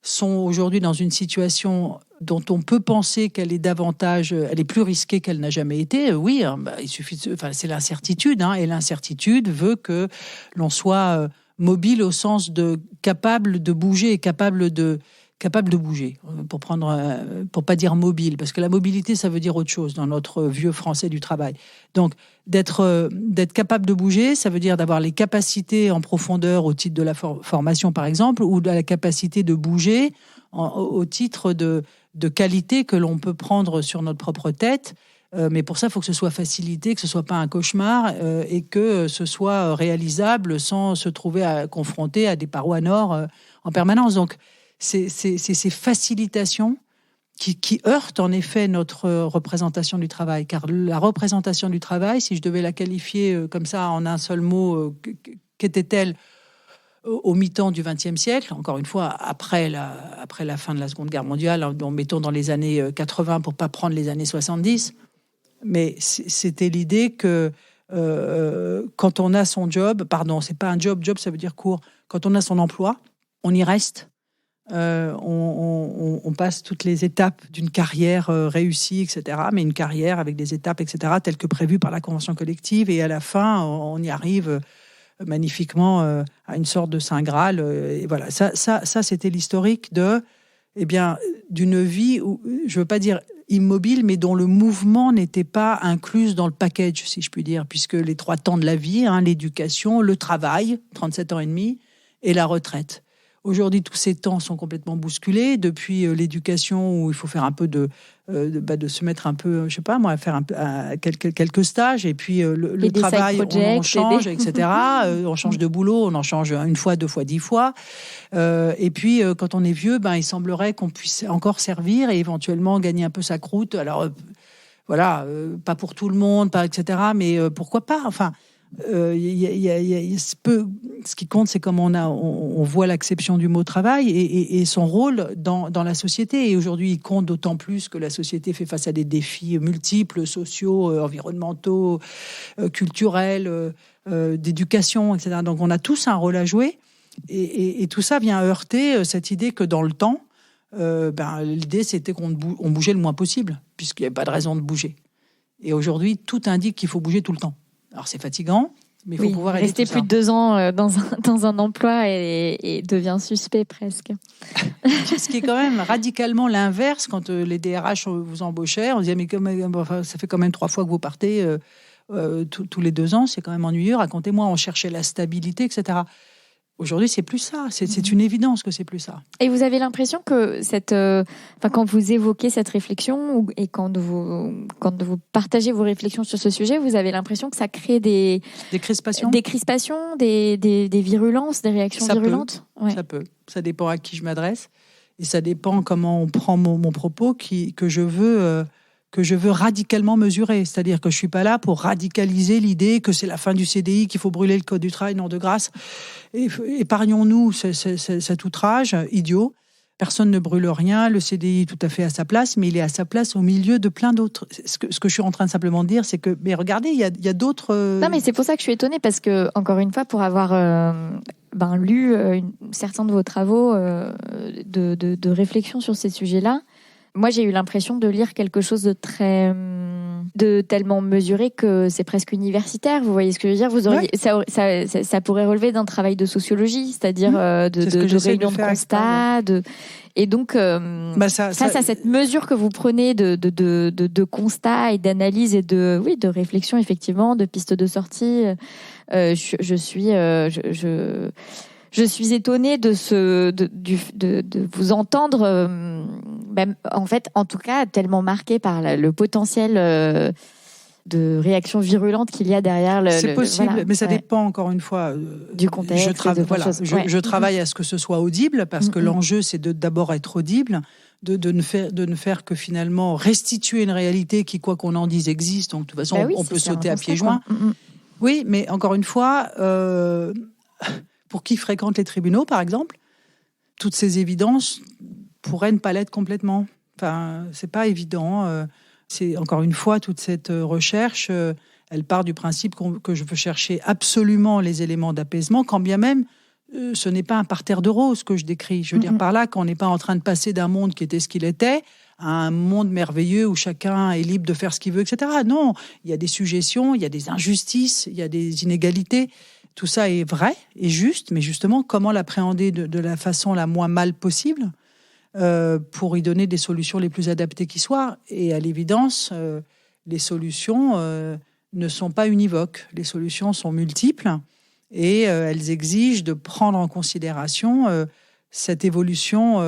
Speaker 2: sont aujourd'hui dans une situation dont on peut penser qu'elle est elle est plus risquée qu'elle n'a jamais été. Oui, il suffit c'est l'incertitude, et l'incertitude veut que l'on soit mobile au sens de capable de bouger et capable de bouger, pour pas dire mobile, parce que la mobilité, ça veut dire autre chose dans notre vieux français du travail. Donc, d'être capable de bouger, ça veut dire d'avoir les capacités en profondeur au titre de la formation, par exemple, ou de la capacité de bouger au titre de qualité que l'on peut prendre sur notre propre tête. Mais pour ça, il faut que ce soit facilité, que ce soit pas un cauchemar et que ce soit réalisable sans se trouver confronté à des parois nord en permanence. Donc, c'est ces facilitations qui heurtent en effet notre représentation du travail. Car la représentation du travail, si je devais la qualifier comme ça en un seul mot, qu'était-elle au mi-temps du XXe siècle, encore une fois, après la fin de la Seconde Guerre mondiale, mettons dans les années 80 pour ne pas prendre les années 70, mais c'était l'idée que quand on a son job, c'est pas un job ça veut dire court, quand on a son emploi, on y reste. On passe toutes les étapes d'une carrière réussie, etc. Mais une carrière avec des étapes, etc., telles que prévues par la convention collective. Et à la fin, on y arrive magnifiquement à une sorte de Saint Graal. Et voilà, ça c'était l'historique d'une vie où, je veux pas dire immobile, mais dont le mouvement n'était pas inclus dans le package, si je puis dire, puisque les 3 temps de la vie, l'éducation, le travail, 37 ans et demi, et la retraite. Aujourd'hui, tous ces temps sont complètement bousculés. Depuis l'éducation, où il faut faire un peu de se mettre un peu, je sais pas moi, faire quelques stages, et puis le travail, on change, etc. On change de boulot, on en change 1 fois, 2 fois, 10 fois. Et puis, quand on est vieux, il semblerait qu'on puisse encore servir et éventuellement gagner un peu sa croûte. Alors, voilà, pas pour tout le monde, pas etc. Mais pourquoi pas? Enfin. Ce qui compte, c'est comment on voit l'acception du mot travail et son rôle dans la société. Et aujourd'hui, il compte d'autant plus que la société fait face à des défis multiples, sociaux, environnementaux, culturels, d'éducation, etc. Donc, on a tous un rôle à jouer. Et tout ça vient heurter cette idée que dans le temps, l'idée, c'était qu'on bougeait le moins possible, puisqu'il n'y avait pas de raison de bouger. Et aujourd'hui, tout indique qu'il faut bouger tout le temps. Alors, c'est fatigant, mais il faut pouvoir aider tout ça.
Speaker 1: Rester plus de 2 ans dans un emploi et devient suspect presque.
Speaker 2: Ce qui est quand même radicalement l'inverse quand les DRH vous embauchaient. On disait, mais ça fait quand même 3 fois que vous partez tous les 2 ans. C'est quand même ennuyeux. Racontez-moi, on cherchait la stabilité, etc. Aujourd'hui, c'est plus ça. C'est une évidence que c'est plus ça.
Speaker 1: Et vous avez l'impression que quand vous évoquez cette réflexion et quand vous partagez vos réflexions sur ce sujet, vous avez l'impression que ça crée des crispations, des virulences, des réactions virulentes.
Speaker 2: Ça peut. Ça dépend à qui je m'adresse et ça dépend comment on prend mon propos que je veux radicalement mesurer. C'est-à-dire que je ne suis pas là pour radicaliser l'idée que c'est la fin du CDI, qu'il faut brûler le code du travail, non de grâce. Épargnons-nous cet outrage idiot. Personne ne brûle rien, le CDI est tout à fait à sa place, mais il est à sa place au milieu de plein d'autres. Ce que je suis en train de simplement dire, c'est que, mais regardez, il y a d'autres...
Speaker 1: Non, mais c'est pour ça que je suis étonnée, parce que, encore une fois, pour avoir lu certains de vos travaux de réflexion sur ces sujets-là, moi, j'ai eu l'impression de lire quelque chose de tellement mesuré que c'est presque universitaire. Vous voyez ce que je veux dire? Vous auriez, ça pourrait relever d'un travail de sociologie, c'est-à-dire de réunion de constat. Et donc, face à cette mesure que vous prenez de constat et d'analyse et de réflexion, effectivement, de pistes de sortie, je suis étonnée de vous entendre, en fait, en tout cas, tellement marquée par le potentiel de réaction virulente qu'il y a derrière
Speaker 2: c'est possible,
Speaker 1: voilà,
Speaker 2: mais ça dépend encore une fois
Speaker 1: du contexte.
Speaker 2: Je travaille à ce que ce soit audible, parce que l'enjeu, c'est d'abord être audible, de ne faire que finalement restituer une réalité qui, quoi qu'on en dise, existe. Donc, de toute façon, on peut sauter à pieds joints. Oui, mais encore une fois... pour qui fréquente les tribunaux, par exemple, toutes ces évidences pourraient ne pas l'être complètement. Enfin, c'est pas évident. C'est encore une fois toute cette recherche. Elle part du principe que je veux chercher absolument les éléments d'apaisement, quand bien même ce n'est pas un parterre de roses que je décris. Je veux dire par là qu'on n'est pas en train de passer d'un monde qui était ce qu'il était à un monde merveilleux où chacun est libre de faire ce qu'il veut, etc. Non, il y a des suggestions, il y a des injustices, il y a des inégalités. Tout ça est vrai et juste, mais justement, comment l'appréhender de la façon la moins mal possible pour y donner des solutions les plus adaptées qui soient. Et à l'évidence, les solutions ne sont pas univoques. Les solutions sont multiples et elles exigent de prendre en considération cette évolution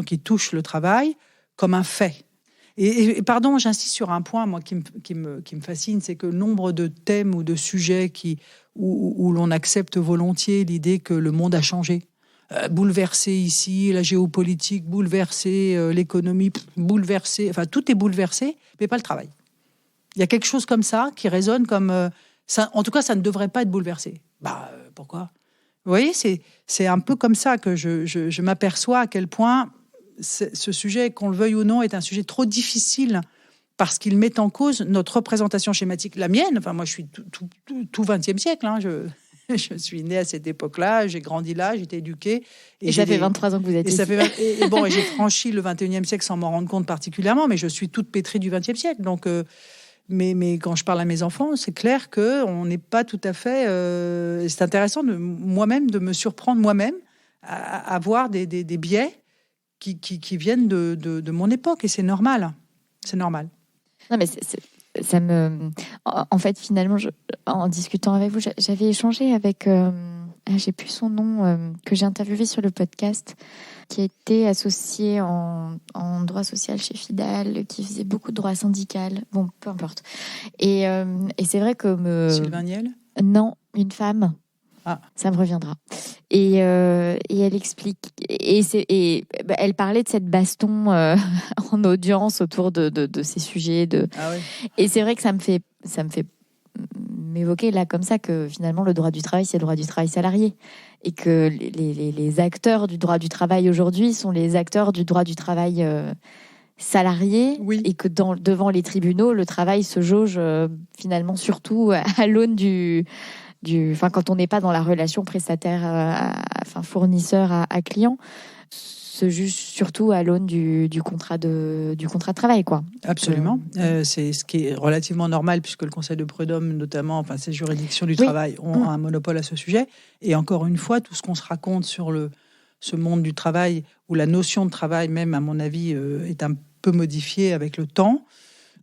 Speaker 2: qui touche le travail comme un fait. Et pardon, j'insiste sur un point, moi, qui me fascine, c'est que nombre de thèmes ou de sujets où l'on accepte volontiers l'idée que le monde a changé. Bouleversé ici, la géopolitique, bouleversé, l'économie, bouleversé, enfin tout est bouleversé, mais pas le travail. Il y a quelque chose comme ça qui résonne comme... ça, en tout cas, ça ne devrait pas être bouleversé. Pourquoi ? Vous voyez, c'est un peu comme ça que je m'aperçois à quel point ce sujet, qu'on le veuille ou non, est un sujet trop difficile parce qu'il met en cause notre représentation schématique. La mienne, enfin moi je suis tout 20e siècle, hein, je suis née à cette époque-là, j'ai grandi là, j'ai été éduquée.
Speaker 1: Et ça fait 23 ans que vous êtes ici.
Speaker 2: Et j'ai franchi le 21e siècle sans m'en rendre compte particulièrement, mais je suis toute pétrie du 20e siècle. Donc, mais quand je parle à mes enfants, c'est clair qu'on n'est pas tout à fait... c'est intéressant de me surprendre moi-même à avoir des biais qui viennent de mon époque, et c'est normal. C'est normal.
Speaker 1: Non, mais ça me... En fait, finalement, en discutant avec vous, j'avais échangé avec... j'ai plus son nom, que j'ai interviewé sur le podcast, qui a été associé en droit social chez Fidal, qui faisait beaucoup de droit syndical. Bon, peu importe. Et c'est vrai que...
Speaker 2: Sylvain Niel ?
Speaker 1: Non, une femme.
Speaker 2: Ah.
Speaker 1: Ça me reviendra. Et elle explique, elle parlait de cette baston en audience autour de ces sujets.
Speaker 2: Ah oui.
Speaker 1: Et c'est vrai que ça me fait m'évoquer là comme ça que finalement le droit du travail, c'est le droit du travail salarié, et que les acteurs du droit du travail aujourd'hui sont les acteurs du droit du travail salarié,
Speaker 2: oui.
Speaker 1: Et que devant les tribunaux, le travail se jauge finalement surtout à l'aune quand on n'est pas dans la relation prestataire, fournisseur à client, se juge surtout à l'aune du contrat de travail, quoi.
Speaker 2: Absolument. C'est ce qui est relativement normal, puisque le Conseil de prud'homme, notamment, ces juridictions du travail, ont un monopole à ce sujet. Et encore une fois, tout ce qu'on se raconte sur ce monde du travail, où la notion de travail, même à mon avis, est un peu modifiée avec le temps,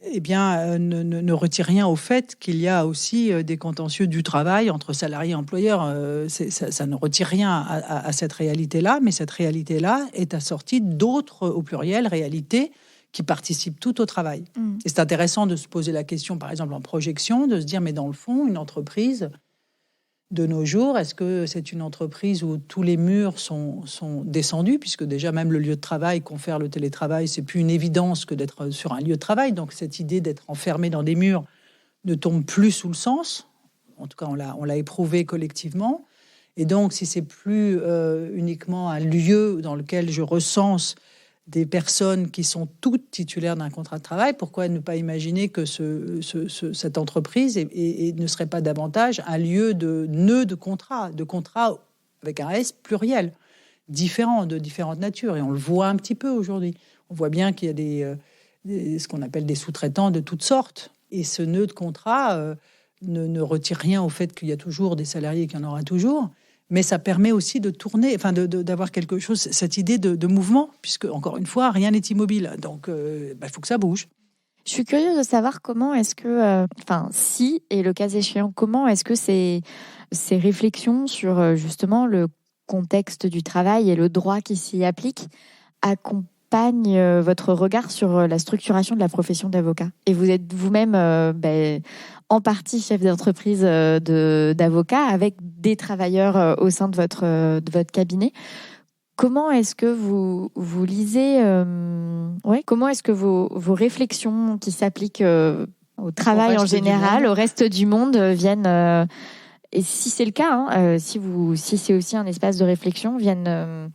Speaker 2: ne retire rien au fait qu'il y a aussi des contentieux du travail entre salariés et employeurs. Ça ne retire rien à cette réalité-là, mais cette réalité-là est assortie d'autres, au pluriel, réalités qui participent toutes au travail. Et c'est intéressant de se poser la question, par exemple, en projection, de se dire, mais dans le fond, une entreprise... de nos jours, est-ce que c'est une entreprise où tous les murs sont descendus, puisque déjà même le lieu de travail confère le télétravail, c'est plus une évidence que d'être sur un lieu de travail. Donc cette idée d'être enfermé dans des murs ne tombe plus sous le sens. En tout cas, on l'a éprouvé collectivement. Et donc, si c'est plus uniquement un lieu dans lequel je recense des personnes qui sont toutes titulaires d'un contrat de travail, pourquoi ne pas imaginer que cette entreprise ne serait pas davantage un lieu de nœud de contrat avec un S pluriel, de différentes natures. Et on le voit un petit peu aujourd'hui. On voit bien qu'il y a ce qu'on appelle des sous-traitants de toutes sortes. Et ce nœud de contrat ne retire rien au fait qu'il y a toujours des salariés, qu'il y en aura toujours. Mais ça permet aussi de tourner, d'avoir quelque chose, cette idée de mouvement, puisque, encore une fois, rien n'est immobile. Donc, il faut que ça bouge.
Speaker 1: Je suis curieuse de savoir comment est-ce que, si, et le cas échéant, comment est-ce que ces réflexions sur justement le contexte du travail et le droit qui s'y applique accompagnent votre regard sur la structuration de la profession d'avocat. Et vous êtes vous-même en partie chef d'entreprise d'avocat avec des travailleurs au sein de votre cabinet. Comment est-ce que vous lisez comment est-ce que vos réflexions qui s'appliquent au travail en général, au reste du monde, viennent et si c'est le cas, si c'est aussi un espace de réflexion, viennent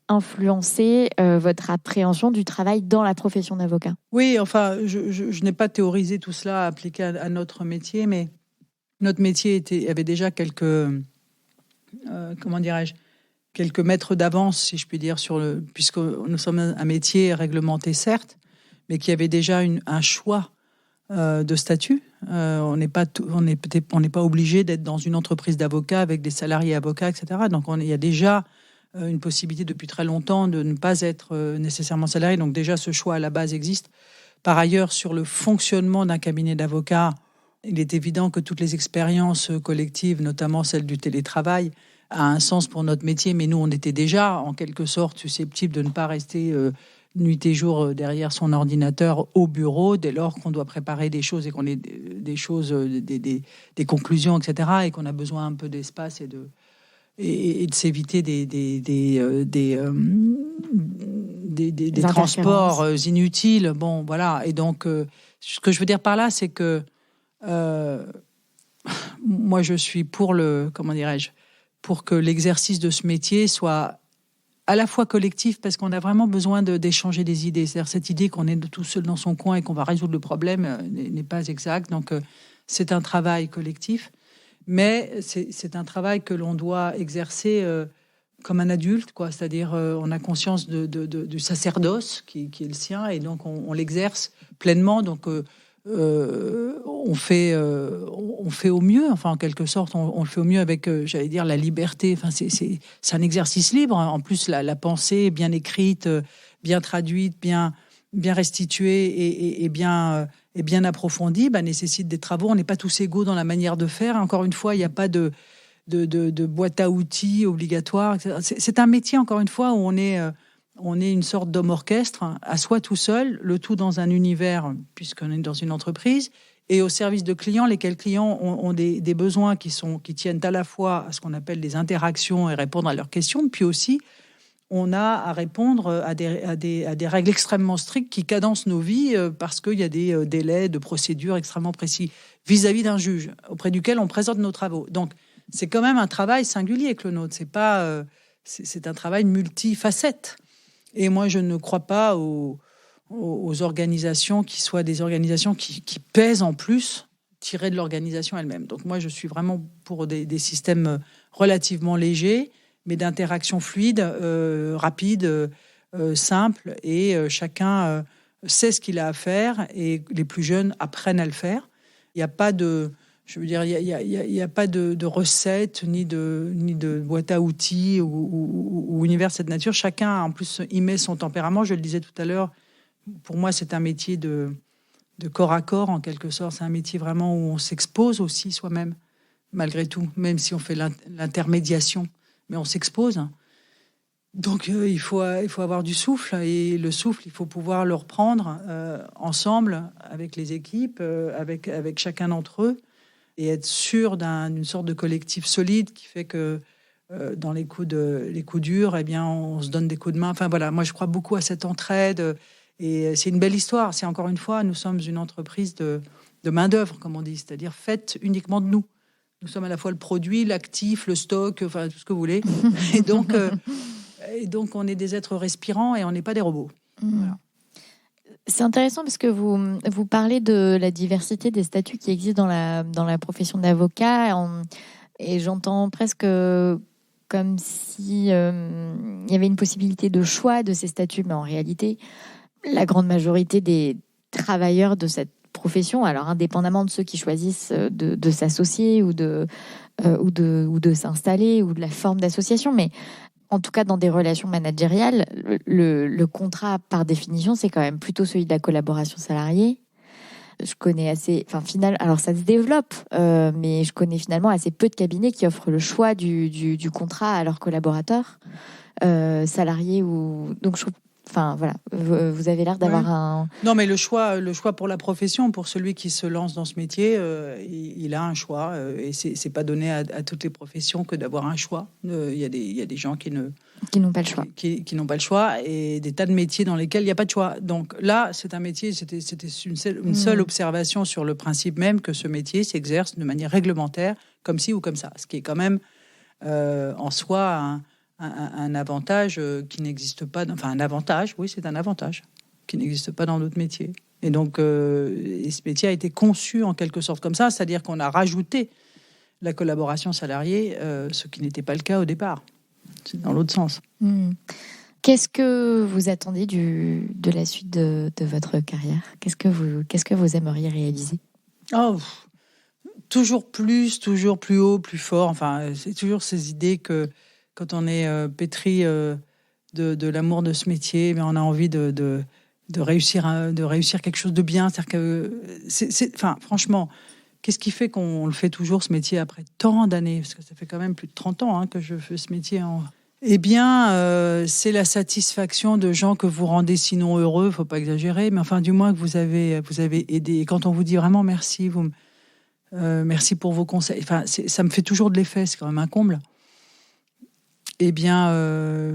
Speaker 1: influencer votre appréhension du travail dans la profession d'avocat?
Speaker 2: Oui, je n'ai pas théorisé tout cela appliqué à notre métier, mais notre métier avait déjà quelques mètres d'avance, si je puis dire, puisque nous sommes un métier réglementé, certes, mais qui avait déjà un choix de statut. On n'est pas obligé d'être dans une entreprise d'avocats avec des salariés avocats, etc. Donc, il y a déjà une possibilité depuis très longtemps de ne pas être nécessairement salarié. Donc, déjà, ce choix à la base existe. Par ailleurs, sur le fonctionnement d'un cabinet d'avocats, il est évident que toutes les expériences collectives, notamment celle du télétravail, a un sens pour notre métier, mais nous, on était déjà, en quelque sorte, susceptibles de ne pas rester nuit et jour derrière son ordinateur au bureau, dès lors qu'on doit préparer des choses et qu'on ait des choses, des conclusions, etc., et qu'on a besoin un peu d'espace et de s'éviter des transports inutiles. Bon, voilà. Et donc, ce que je veux dire par là, c'est que moi, je suis pour que l'exercice de ce métier soit à la fois collectif, parce qu'on a vraiment besoin d'échanger des idées. C'est-à-dire, cette idée qu'on est tout seul dans son coin et qu'on va résoudre le problème n'est pas exact. Donc, c'est un travail collectif, mais c'est un travail que l'on doit exercer comme un adulte, quoi. C'est-à-dire, on a conscience du sacerdoce qui est le sien, et donc on l'exerce pleinement. Donc, on fait au mieux, en quelque sorte, on le fait au mieux avec, j'allais dire, la liberté. C'est un exercice libre. En plus, la pensée bien écrite, bien traduite, bien restituée et bien approfondie, nécessite des travaux. On n'est pas tous égaux dans la manière de faire. Encore une fois, il n'y a pas de boîte à outils obligatoire. C'est un métier, encore une fois, où on est une sorte d'homme orchestre, à soi tout seul, le tout dans un univers, puisqu'on est dans une entreprise, et au service de clients, lesquels clients ont des besoins qui tiennent à la fois à ce qu'on appelle des interactions et répondre à leurs questions, puis aussi on a à répondre à des règles extrêmement strictes qui cadencent nos vies parce qu'il y a des délais de procédure extrêmement précis vis-à-vis d'un juge auprès duquel on présente nos travaux. Donc, c'est quand même un travail singulier que le nôtre. C'est un travail multifacette. Et moi, je ne crois pas aux organisations qui soient des organisations qui pèsent en plus, tirées de l'organisation elle-même. Donc moi, je suis vraiment pour des systèmes relativement légers, mais d'interaction fluide, rapide, simple, et chacun sait ce qu'il a à faire, et les plus jeunes apprennent à le faire. Il n'y a pas de... Je veux dire, il y a pas de recettes ni de boîte à outils ou univers de cette nature. Chacun, en plus, y met son tempérament. Je le disais tout à l'heure, pour moi, c'est un métier de corps à corps, en quelque sorte. C'est un métier vraiment où on s'expose aussi soi-même, malgré tout, même si on fait l'intermédiation. Mais on s'expose. Donc, il faut avoir du souffle. Et le souffle, il faut pouvoir le reprendre ensemble, avec les équipes, avec chacun d'entre eux, et être sûr d'une sorte de collectif solide qui fait que dans les coups durs, on se donne des coups de main. Enfin voilà, moi je crois beaucoup à cette entraide, et c'est une belle histoire. C'est encore une fois, nous sommes une entreprise de main d'œuvre, comme on dit, c'est-à-dire faite uniquement de nous. Nous sommes à la fois le produit, l'actif, le stock, enfin tout ce que vous voulez. Et donc, on est des êtres respirants et on n'est pas des robots. Voilà.
Speaker 3: C'est intéressant parce que vous parlez de la diversité des statuts qui existent dans la profession d'avocat. Et j'entends presque comme si il y avait une possibilité de choix de ces statuts. Mais en réalité, la grande majorité des travailleurs de cette profession, alors indépendamment de ceux qui choisissent de s'associer ou de s'installer ou de la forme d'association, mais en tout cas dans des relations managériales, le contrat par définition, c'est quand même plutôt celui de la collaboration salariée. Je connais alors ça se développe, mais je connais finalement assez peu de cabinets qui offrent le choix du contrat à leurs collaborateurs, salariés donc je trouve. Enfin, voilà, vous avez l'air d'avoir un...
Speaker 2: Non, mais le choix pour la profession, pour celui qui se lance dans ce métier, il a un choix. Et c'est pas donné à toutes les professions que d'avoir un choix. Il y a des gens qui
Speaker 3: n'ont pas le choix.
Speaker 2: Qui n'ont pas le choix, et des tas de métiers dans lesquels il n'y a pas de choix. Donc là, c'est un métier, c'était une seule observation sur le principe même que ce métier s'exerce de manière réglementaire, comme ci ou comme ça. Ce qui est quand même, en soi, un avantage qui n'existe pas. Enfin, un avantage, oui, c'est un avantage qui n'existe pas dans d'autres métiers. Et donc, ce métier a été conçu en quelque sorte comme ça, c'est-à-dire qu'on a rajouté la collaboration salariée, ce qui n'était pas le cas au départ. C'est dans l'autre sens.
Speaker 3: Qu'est-ce que vous attendez de la suite de votre carrière ? Qu'est-ce que vous aimeriez réaliser ?
Speaker 2: Toujours plus haut, plus fort. Enfin, c'est toujours ces idées que quand on est pétri de l'amour de ce métier, mais on a envie de réussir quelque chose de bien. C'est-à-dire que, franchement, qu'est-ce qui fait qu'on le fait toujours, ce métier, après tant d'années ? Parce que ça fait quand même plus de 30 ans que je fais ce métier. Eh bien, c'est la satisfaction de gens que vous rendez sinon heureux, faut pas exagérer, mais enfin, du moins que vous avez aidé. Et quand on vous dit vraiment merci, merci pour vos conseils, enfin, ça me fait toujours de l'effet, c'est quand même un comble. Eh bien,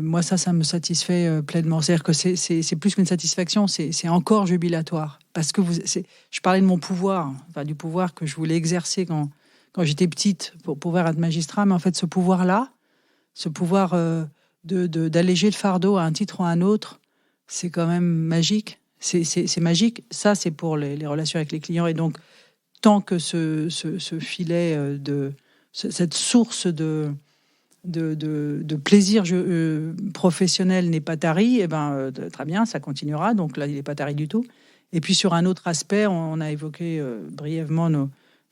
Speaker 2: moi, ça me satisfait pleinement. C'est-à-dire que c'est plus qu'une satisfaction, c'est encore jubilatoire. Parce que je parlais de mon pouvoir, enfin, du pouvoir que je voulais exercer quand j'étais petite pour pouvoir être magistrat. Mais en fait, ce pouvoir-là, ce pouvoir d'alléger le fardeau à un titre ou à un autre, c'est quand même magique. C'est magique. Ça, c'est pour les relations avec les clients. Et donc, tant que ce filet, cette source de plaisir professionnel n'est pas tari, très bien, ça continuera. Donc là, il n'est pas tari du tout. Et puis sur un autre aspect, on a évoqué brièvement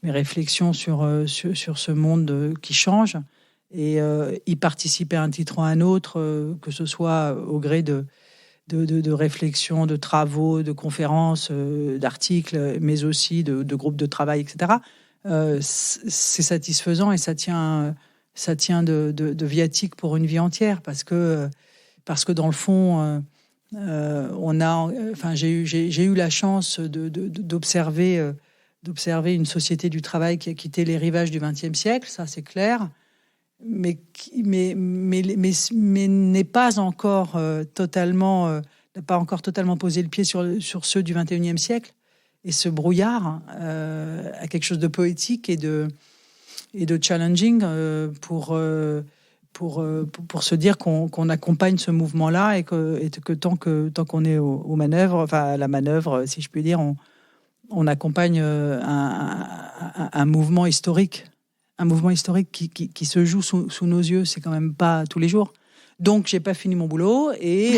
Speaker 2: mes réflexions sur ce monde qui change, et y participer à un titre ou à un autre, que ce soit au gré de réflexions, de travaux, de conférences, d'articles, mais aussi de groupes de travail, etc. C'est satisfaisant, et ça tient de viatique pour une vie entière, parce que dans le fond, j'ai eu la chance d'observer une société du travail qui a quitté les rivages du XXe siècle, ça c'est clair, mais n'est pas encore totalement n'a pas encore totalement posé le pied sur ceux du XXIe siècle. Et ce brouillard a quelque chose de poétique et de challenging pour se dire qu'on accompagne ce mouvement-là, et que tant qu'on est aux manœuvres, enfin à la manœuvre, si je puis dire, on accompagne un mouvement historique. Un mouvement historique qui se joue sous nos yeux. C'est quand même pas tous les jours. Donc, j'ai pas fini mon boulot, et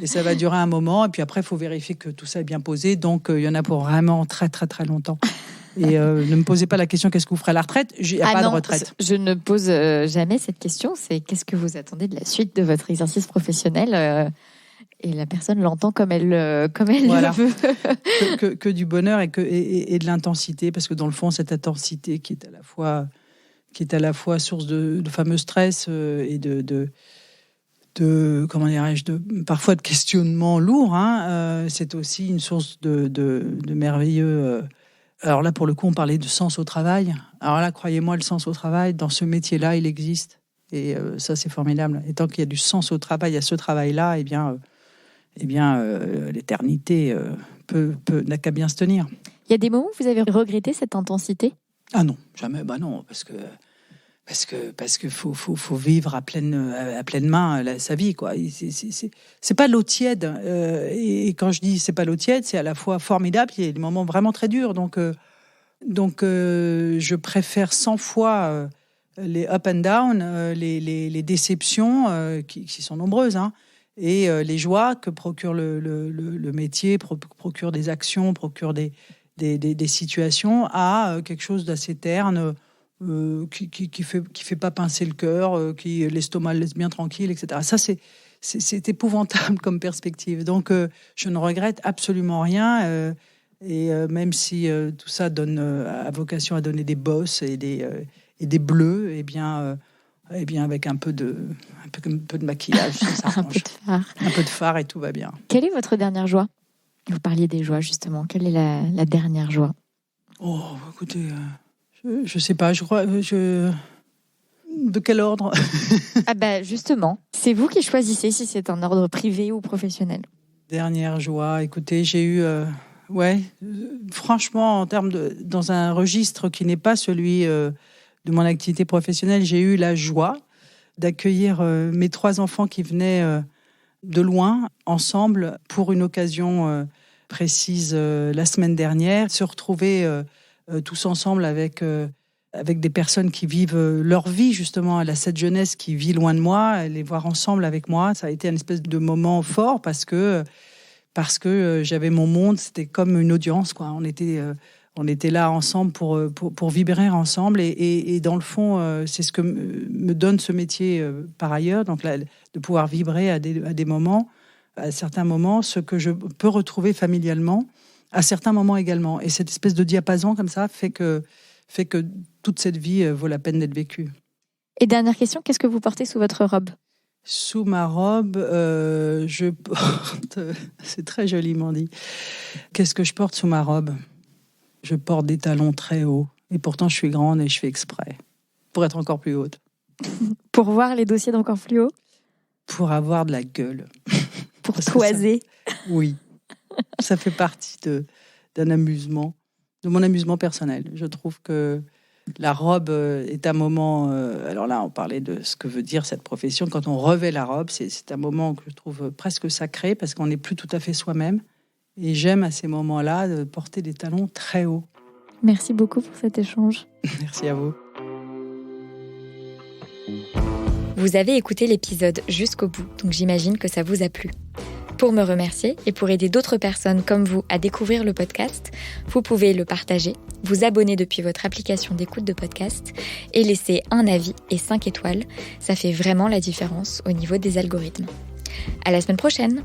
Speaker 2: ça va durer un moment. Et puis après, il faut vérifier que tout ça est bien posé. Donc, il y en a pour vraiment très, très, très longtemps. Et ne me posez pas la question, qu'est-ce que vous ferez à la retraite ? Il n'y a pas de retraite.
Speaker 3: Je ne pose jamais cette question. C'est qu'est-ce que vous attendez de la suite de votre exercice professionnel ? Et la personne l'entend comme elle
Speaker 2: voilà.
Speaker 3: le veut.
Speaker 2: que du bonheur et de l'intensité, parce que dans le fond, cette intensité qui est à la fois source de fameux stress et de comment dirais-je, parfois de questionnements lourds, c'est aussi une source de merveilleux. Alors là, pour le coup, on parlait de sens au travail. Alors là, croyez-moi, le sens au travail, dans ce métier-là, il existe. Et ça, c'est formidable. Et tant qu'il y a du sens au travail, à ce travail-là, eh bien, l'éternité n'a qu'à bien se tenir.
Speaker 3: Il y a des moments où vous avez regretté cette intensité ?
Speaker 2: Ah non, jamais. Bah non, parce que faut vivre à pleine main sa vie, quoi. C'est pas l'eau tiède. Et quand je dis c'est pas l'eau tiède, c'est à la fois formidable. Il y a des moments vraiment très durs. Donc je préfère 100 fois les up and down, les déceptions qui sont nombreuses, hein, et les joies que procure le métier, procure des actions, procure des situations, à quelque chose d'assez terne. Qui fait pas pincer le cœur, qui l'estomac le laisse bien tranquille, etc. Ça, c'est épouvantable comme perspective. Donc, je ne regrette absolument rien. Et même si tout ça a vocation à donner des bosses et des bleus, eh bien, avec un peu de maquillage, ça s'arrange. Un peu de fard et tout va bien.
Speaker 3: Quelle est votre dernière joie ? Vous parliez des joies, justement. Quelle est la dernière joie ?
Speaker 2: Oh, écoutez... Je sais pas, je crois... De quel ordre ?
Speaker 3: Ah bah justement, c'est vous qui choisissez si c'est un ordre privé ou professionnel.
Speaker 2: Dernière joie, écoutez, j'ai eu... franchement, en termes dans un registre qui n'est pas celui de mon activité professionnelle, j'ai eu la joie d'accueillir mes 3 enfants qui venaient de loin, ensemble, pour une occasion précise la semaine dernière, se retrouver... tous ensemble avec des personnes qui vivent leur vie, justement, cette jeunesse qui vit loin de moi, les voir ensemble avec moi, ça a été une espèce de moment fort parce que j'avais mon monde, c'était comme une audience, quoi. On était là ensemble pour vibrer ensemble et dans le fond, c'est ce que me donne ce métier par ailleurs, donc là, de pouvoir vibrer à des moments, à certains moments, ce que je peux retrouver familialement, à certains moments également. Et cette espèce de diapason comme ça fait que toute cette vie vaut la peine d'être vécue.
Speaker 3: Et dernière question, qu'est-ce que vous portez sous votre robe ?
Speaker 2: Sous ma robe, je porte... C'est très joliment dit. Qu'est-ce que je porte sous ma robe ? Je porte des talons très hauts. Et pourtant, je suis grande et je fais exprès. Pour être encore plus haute.
Speaker 3: Pour voir les dossiers d'encore plus haut ?
Speaker 2: Pour avoir de la gueule.
Speaker 3: Pour toiser ?
Speaker 2: Oui. Ça fait partie d'un amusement, de mon amusement personnel. Je trouve que la robe est un moment... alors là, on parlait de ce que veut dire cette profession. Quand on revêt la robe, c'est un moment que je trouve presque sacré parce qu'on n'est plus tout à fait soi-même. Et j'aime à ces moments-là de porter des talons très hauts.
Speaker 3: Merci beaucoup pour cet échange.
Speaker 2: Merci à vous.
Speaker 1: Vous avez écouté l'épisode jusqu'au bout, donc j'imagine que ça vous a plu. Pour me remercier et pour aider d'autres personnes comme vous à découvrir le podcast, vous pouvez le partager, vous abonner depuis votre application d'écoute de podcast et laisser un avis et 5 étoiles. Ça fait vraiment la différence au niveau des algorithmes. À la semaine prochaine!